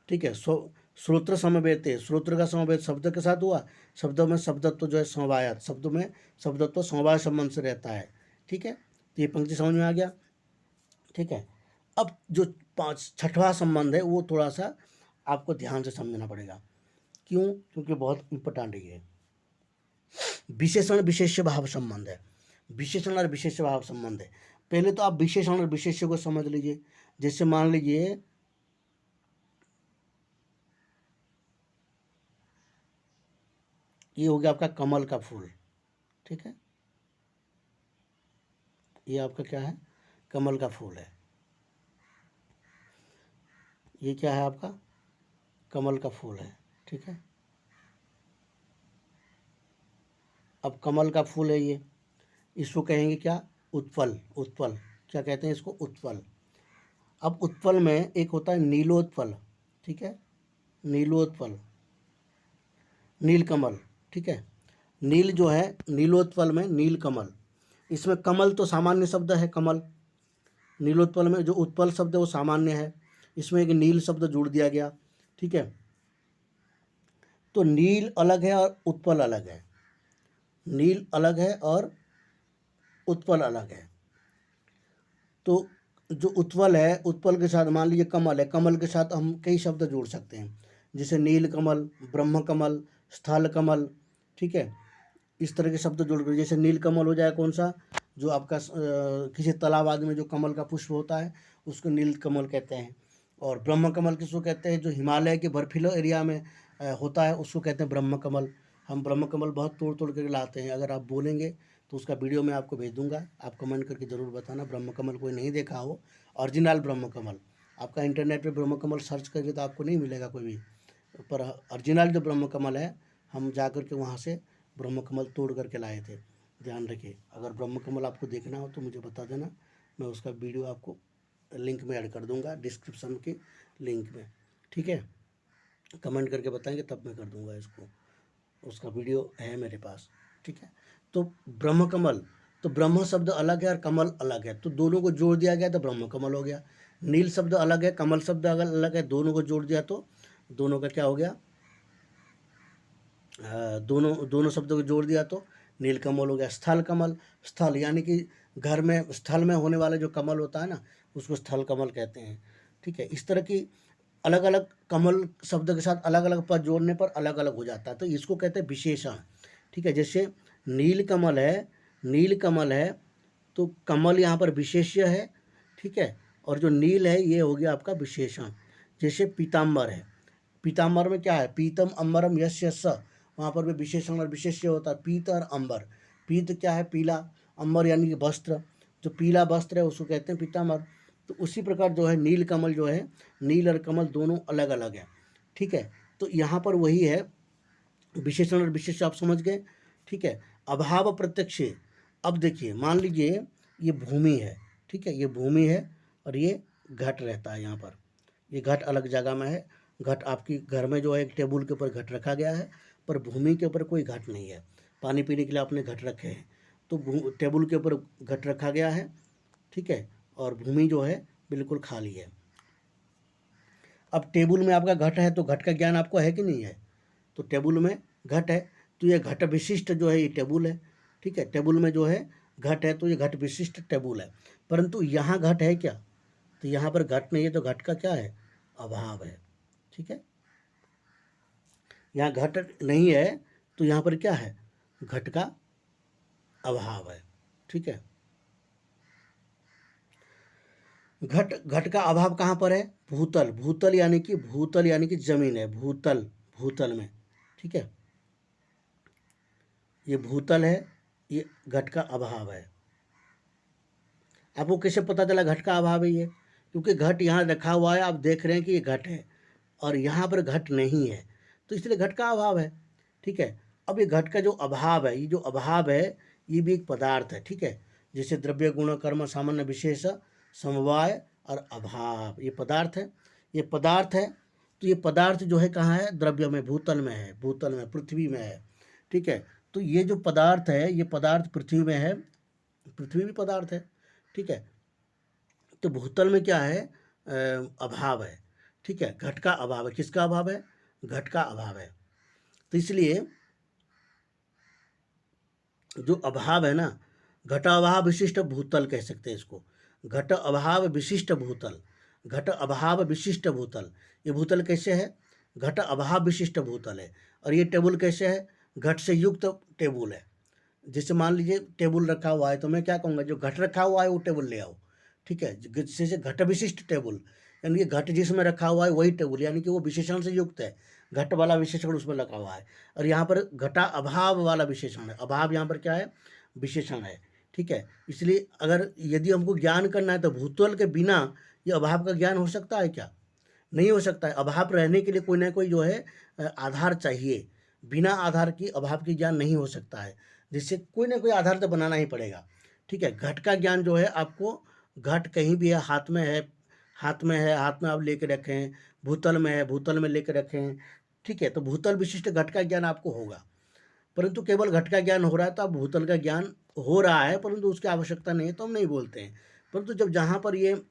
ठीक है, श्रोत्र समवेते, श्रोत्र का समवेत शब्द के साथ हुआ, शब्दों में शब्दत्व जो है समवायत, शब्द में शब्दत्व समवाय संबंध से रहता है। ठीक है, तो ये पंक्ति समझ में आ गया। ठीक है, अब जो छठवां संबंध है वो थोड़ा सा आपको ध्यान से समझना पड़ेगा। क्यों? क्योंकि बहुत इंपॉर्टेंट है। विशेषण विशेष्य भाव संबंध है, विशेषण और विशेष्य भाव संबंध है। पहले तो आप विशेषण और विशेष्य को समझ लीजिए। जैसे मान लीजिए ये हो गया आपका कमल का फूल। ठीक है, ये आपका क्या है, कमल का फूल है। ये क्या है आपका, कमल का फूल है। ठीक है, अब कमल का फूल है ये, इसको कहेंगे क्या, उत्पल। उत्पल क्या कहते हैं इसको, उत्पल। अब उत्पल में एक होता है नीलोत्पल। ठीक है, नीलोत्पल, नीलकमल। ठीक है, नील जो है नीलोत्पल में नीलकमल, इसमें कमल तो सामान्य शब्द है, कमल। नीलोत्पल में जो उत्पल शब्द है वो सामान्य है, इसमें एक नील शब्द जोड़ दिया गया। ठीक है, तो नील अलग है और उत्पल अलग है, नील अलग है और उत्पल अलग है। तो जो उत्पल है, उत्पल के साथ मान लीजिए कमल है, कमल के साथ हम कई शब्द जोड़ सकते हैं, जैसे नील कमल, ब्रह्म कमल, स्थल कमल। ठीक है, इस तरह के शब्द जोड़ कर, जैसे नील कमल हो जाए कौन सा, जो आपका किसी तालाब आदि में जो कमल का पुष्प होता है उसको नील कमल कहते हैं। और ब्रह्म कमल किसको कहते हैं, जो हिमालय के बर्फीले एरिया में होता है उसको कहते हैं ब्रह्म कमल। हम ब्रह्म कमल बहुत तोड़ तोड़ कर लाते हैं, अगर आप बोलेंगे तो उसका वीडियो मैं आपको भेज दूंगा, आप कमेंट करके ज़रूर बताना। ब्रह्म कमल कोई नहीं देखा हो, ओरिजिनल ब्रह्म कमल, आपका इंटरनेट पे ब्रह्म कमल सर्च करिए तो आपको नहीं मिलेगा कोई भी, पर ओरिजिनल जो ब्रह्म कमल है हम जा कर के वहाँ से ब्रह्म कमल तोड़ करके लाए थे। ध्यान रखिए, अगर ब्रह्म कमल आपको देखना हो तो मुझे बता देना, मैं उसका वीडियो आपको लिंक में ऐड कर दूंगा, डिस्क्रिप्शन के लिंक में। ठीक है, कमेंट करके बताएंगे तब मैं कर दूंगा इसको, उसका वीडियो है मेरे पास। ठीक है, तो ब्रह्म कमल, तो ब्रह्म शब्द अलग है और कमल अलग है, तो दोनों को जोड़ दिया गया तो ब्रह्म कमल हो गया। नील शब्द अलग है, कमल शब्द अलग है, दोनों को जोड़ दिया तो दोनों का क्या हो गया, दोनों दोनों शब्दों को जोड़ दिया तो नीलकमल हो गया। स्थल कमल, स्थल यानी कि घर में स्थल में होने वाला जो कमल होता है ना उसको स्थल कमल कहते हैं। ठीक है, इस तरह की अलग अलग कमल शब्द के साथ अलग अलग पद जोड़ने पर अलग अलग हो जाता है, तो इसको कहते हैं विशेषण। ठीक है, जैसे नील कमल है, नील कमल है तो कमल यहाँ पर विशेष्य है। ठीक है, और जो नील है ये हो गया आपका विशेषण। जैसे पीताम्बर है, पीताम्बर में क्या है, पीतम अम्बरम यस्य स, वहाँ पर भी विशेषण और विशेष्य होता है, पीत और अंबर। पीत क्या है, पीला, अंबर यानी कि वस्त्र, जो पीला वस्त्र है उसको कहते हैं पीताम्बर। तो उसी प्रकार जो है नील कमल जो है, नील और कमल दोनों अलग अलग है। ठीक है, तो यहाँ पर वही है, विशेषण और विशेष्य आप समझ गए। ठीक है, अभाव प्रत्यक्ष। अब देखिए मान लीजिए ये भूमि है। ठीक है, ये भूमि है और ये घट रहता है यहाँ पर, ये घट अलग जगह में है। घट आपकी घर में जो है एक टेबल के ऊपर घट रखा गया है, पर भूमि के ऊपर कोई घट नहीं है। पानी पीने के लिए आपने घट रखे हैं, तो टेबल के ऊपर घट रखा गया है। ठीक है, और भूमि जो है बिल्कुल खाली है। अब टेबल में आपका घट है तो घट का ज्ञान आपको है कि नहीं है, तो टेबल में घट है तो ये घट विशिष्ट जो है ये टेबल है। ठीक है, टेबल में जो है घट है तो ये घट विशिष्ट टेबल है, परंतु यहाँ घट है क्या, तो यहाँ पर घट नहीं है, तो घट का क्या है, अभाव है। ठीक है, यहाँ घट नहीं है तो यहाँ पर क्या है, घट का अभाव है। ठीक है, घट घट का अभाव कहाँ पर है, भूतल, भूतल यानी कि भूतल यानी कि जमीन है, भूतल, भूतल में। ठीक है, ये भूतल है, ये घट का अभाव है। आपको कैसे पता चला घट का अभाव है ये, क्योंकि घट यहाँ रखा हुआ है, आप देख रहे हैं कि ये घट है और यहाँ पर घट नहीं है, तो इसलिए घट का अभाव है। ठीक है, अब ये घट का जो अभाव है, ये जो अभाव है ये भी एक पदार्थ है। ठीक है, जैसे द्रव्य गुण कर्म सामान्य विशेष समवाय और अभाव, ये पदार्थ है, ये पदार्थ है। तो ये पदार्थ जो है कहाँ है, द्रव्य में, भूतल में है, भूतल में, पृथ्वी में है। ठीक है, तो ये जो पदार्थ है, ये पदार्थ पृथ्वी में है, पृथ्वी भी पदार्थ है। ठीक है, तो भूतल में क्या है, अभाव है। ठीक है, घट का अभाव है। किसका अभाव है, घट का अभाव है। तो इसलिए जो अभाव है ना, घट अभाव विशिष्ट भूतल कह सकते हैं इसको, घट अभाव विशिष्ट भूतल, घट अभाव विशिष्ट भूतल। ये भूतल कैसे है, घट अभाव विशिष्ट भूतल है। और ये टेबल कैसे है, घट से युक्त टेबल है। जैसे मान लीजिए टेबल रखा हुआ है, तो मैं क्या कहूँगा, जो घट रखा हुआ है वो टेबल ले आओ। ठीक है, जैसे घट विशिष्ट टेबल, यानी कि घट जिसमें रखा हुआ है वही टेबल, यानी कि वो विशेषण से युक्त है, घट वाला विशेषण उसमें लगा हुआ है। और यहाँ पर घटा अभाव वाला विशेषण है, अभाव यहाँ पर क्या है, विशेषण है। ठीक है, इसलिए अगर यदि हमको ज्ञान करना है तो भूतल के बिना ये अभाव का ज्ञान हो सकता है क्या, नहीं हो सकता है। अभाव रहने के लिए कोई ना कोई जो है आधार चाहिए, बिना आधार की अभाव की ज्ञान नहीं हो सकता है, जिससे कोई ना कोई आधार तो बनाना ही पड़ेगा। ठीक है, घट का ज्ञान जो है आपको, घट कहीं भी है, हाथ में है, हाथ में है, हाथ में आप लेके रखे हैं, भूतल में है, भूतल में लेके रखे हैं। ठीक है, तो भूतल विशिष्ट घट का ज्ञान आपको होगा, परंतु केवल घट का ज्ञान हो रहा है तो अब भूतल का ज्ञान हो रहा है, परंतु उसकी आवश्यकता नहीं है तो हम नहीं बोलते हैं। परंतु जब जहाँ पर ये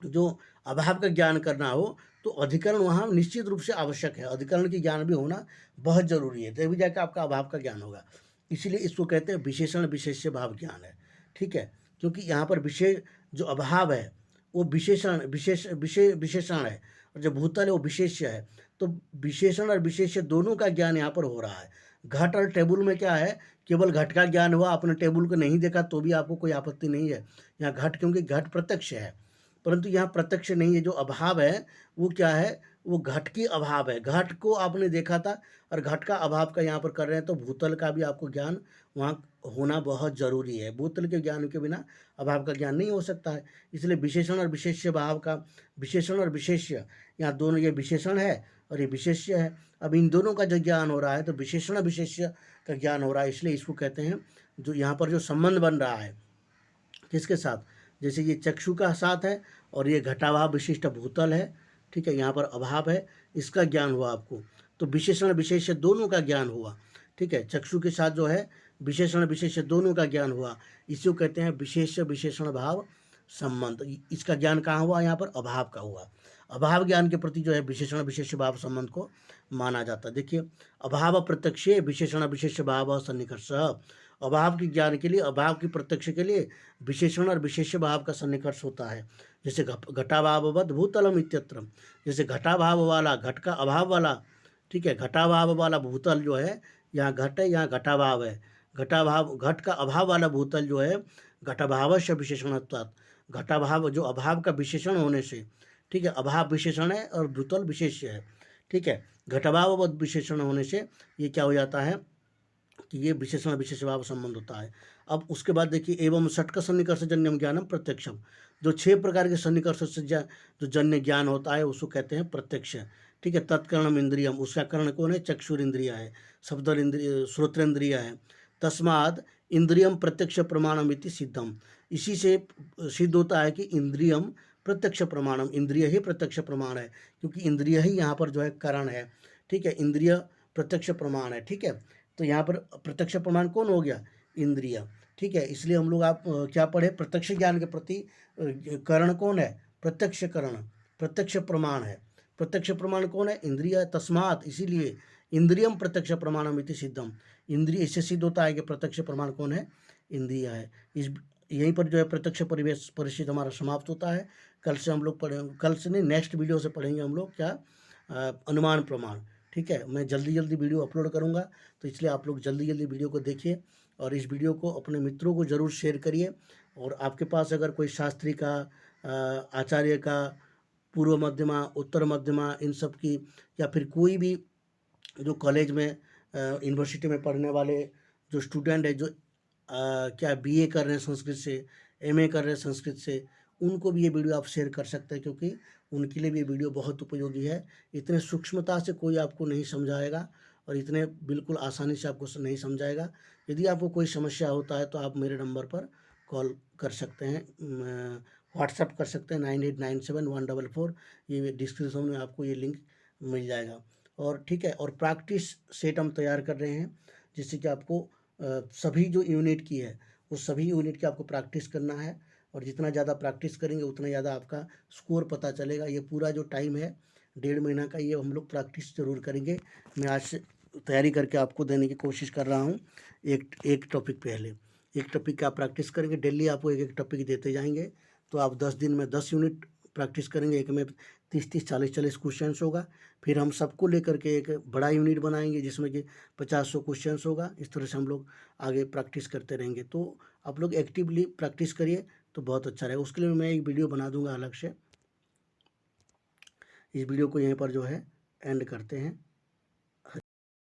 जो अभाव का ज्ञान करना हो तो अधिकरण वहाँ निश्चित रूप से आवश्यक है, अधिकरण की ज्ञान भी होना बहुत जरूरी है, तभी जाकर आपका अभाव का ज्ञान होगा। इसीलिए इसको कहते हैं विशेषण विशेष्य भाव ज्ञान है। ठीक है, क्योंकि यहाँ पर विशेष जो अभाव है वो विशेषण विशेषण है, और जो भूतल है वो विशेष्य है। तो विशेषण और विशेष्य दोनों का ज्ञान यहाँ पर हो रहा है। घट और टेबल में क्या है, केवल घट का ज्ञान हुआ, आपने टेबल को नहीं देखा तो भी आपको कोई आपत्ति नहीं है। यहाँ घट, क्योंकि घट प्रत्यक्ष है, परंतु यहाँ प्रत्यक्ष नहीं है। जो अभाव है वो क्या है, वो घट की अभाव है, घट को आपने देखा था और घट का अभाव का यहाँ पर कर रहे हैं, तो भूतल का भी आपको ज्ञान वहाँ होना बहुत जरूरी है। भूतल के ज्ञान के बिना अभाव का ज्ञान नहीं हो सकता है। इसलिए विशेषण और विशेष्य भाव का, विशेषण और विशेष्य, यहाँ दोनों, ये विशेषण है और ये विशेष्य है। अब इन दोनों का जो ज्ञान हो रहा है तो विशेषण विशेष्य का ज्ञान हो रहा है, इसलिए इसको कहते हैं, जो यहाँ पर जो संबंध बन रहा है किसके साथ, जैसे ये चक्षु का साथ है और ये घटाभाव विशिष्ट भूतल है। ठीक है, यहाँ पर अभाव है, इसका ज्ञान हुआ आपको, तो विशेषण विशेष्य दोनों का ज्ञान हुआ। ठीक है, चक्षु के साथ जो है विशेषण विशेष्य दोनों का ज्ञान हुआ, इसको कहते हैं विशेष विशेषण भाव संबंध। इसका ज्ञान कहाँ हुआ, यहाँ पर अभाव का हुआ। अभाव ज्ञान के प्रति जो है विशेषण विशेष भाव संबंध को माना जाता है। देखिए, अभाव प्रत्यक्ष विशेषण विशेष भाव सन्निकर्ष, अभाव के ज्ञान के लिए, अभाव की प्रत्यक्ष के लिए विशेषण और विशेष भाव का सन्निकर्ष होता है। जैसे घटाभाववद भूतलम इत्यत्र, जैसे घटाभाव वाला, घट का अभाव वाला, ठीक है, घटाभाव वाला भूतल जो है, यहाँ घट है, यहाँ घटाभाव है, घटाभाव, घट का अभाव वाला भूतल जो है, घटाभावस्य विशेषणत्वात्, घटाभाव जो अभाव का विशेषण होने से, ठीक है, अभाव विशेषण है और भूतल विशेष्य है। ठीक है, घटाभाववद विशेषण होने से ये क्या हो जाता है कि ये विशेषण विशेष भाव संबंध होता है। अब उसके बाद देखिए, एवं षटक सन्निकर्ष जन्यम ज्ञानम प्रत्यक्षम, जो 6 प्रकार के सन्निकर्ष से जो जन्य ज्ञान होता है उसको कहते हैं प्रत्यक्ष। ठीक है, तत्कर्णम इंद्रियम, उसका कर्ण कौन है, चक्षुर इंद्रिया है, शब्द इंद्रिय, श्रोत्रेंद्रिय है। तस्माद इंद्रियम प्रत्यक्ष प्रमाणम इति सिद्धम, इसी से सिद्ध होता है कि इंद्रियम प्रत्यक्ष प्रमाणम, इंद्रिय ही प्रत्यक्ष प्रमाण है, क्योंकि इंद्रिय ही यहाँ पर जो है कारण है। ठीक है, इंद्रिय प्रत्यक्ष प्रमाण है। ठीक है, तो यहाँ पर प्रत्यक्ष प्रमाण कौन हो गया, इंद्रिय। ठीक है, इसलिए हम लोग आप क्या पढ़े, प्रत्यक्ष ज्ञान के प्रति कारण कौन है, प्रत्यक्ष करण, प्रत्यक्ष प्रमाण है। प्रत्यक्ष प्रमाण कौन है, इंद्रिय। तस्मात, इसीलिए इंद्रियम प्रत्यक्ष प्रमाणम इति सिद्धम, इंद्रिय, इससे सिद्ध होता है कि प्रत्यक्ष प्रमाण कौन है, इंद्रिय है। इस यहीं पर जो है प्रत्यक्ष परिवेश परिचित हमारा समाप्त होता है। कल से हम लोग पढ़े, कल से नहीं, नेक्स्ट वीडियो से पढ़ेंगे हम लोग क्या, अनुमान प्रमाण। ठीक है, मैं जल्दी जल्दी वीडियो अपलोड करूँगा, तो इसलिए आप लोग जल्दी जल्दी वीडियो को देखिए और इस वीडियो को अपने मित्रों को ज़रूर शेयर करिए। और आपके पास अगर कोई शास्त्री का, आचार्य का, पूर्व मध्यमा, उत्तर मध्यमा, इन सब की, या फिर कोई भी जो कॉलेज में, यूनिवर्सिटी में पढ़ने वाले जो स्टूडेंट है, जो क्या बीए कर रहे हैं संस्कृत से, एमए कर रहे हैं संस्कृत से, उनको भी ये वीडियो आप शेयर कर सकते हैं, क्योंकि उनके लिए भी ये वीडियो बहुत उपयोगी है। इतने सूक्ष्मता से कोई आपको नहीं समझाएगा और इतने बिल्कुल आसानी से आपको नहीं समझाएगा। यदि आपको कोई समस्या होता है तो आप मेरे नंबर पर कॉल कर सकते हैं, व्हाट्सएप कर सकते हैं 989714, ये डिस्क्रिप्शन में आपको ये लिंक मिल जाएगा। और ठीक है, और प्रैक्टिस सेट हम तैयार कर रहे हैं, जिससे कि आपको सभी जो यूनिट की है वो सभी यूनिट की आपको प्रैक्टिस करना है, और जितना ज़्यादा प्रैक्टिस करेंगे उतना ज़्यादा आपका स्कोर पता चलेगा। ये पूरा जो टाइम है 1.5 महीना का, ये हम लोग प्रैक्टिस ज़रूर करेंगे। मैं आज से तैयारी करके आपको देने की कोशिश कर रहा हूँ। एक टॉपिक पहले एक टॉपिक का आप प्रैक्टिस करेंगे, डेली आपको एक टॉपिक देते जाएंगे, तो आप 10 दिन में 10 यूनिट प्रैक्टिस करेंगे। एक में 30-30, 40-40 क्वेश्चन होगा। फिर हम सबको लेकर के एक बड़ा यूनिट बनाएंगे जिसमें कि 50-100 क्वेश्चन होगा। इस तरह से हम लोग आगे प्रैक्टिस करते रहेंगे। तो आप लोग एक्टिवली प्रैक्टिस करिए तो बहुत अच्छा रहेगा। उसके लिए मैं एक वीडियो बना दूंगा अलग से। इस वीडियो को यहीं पर जो है एंड करते हैं।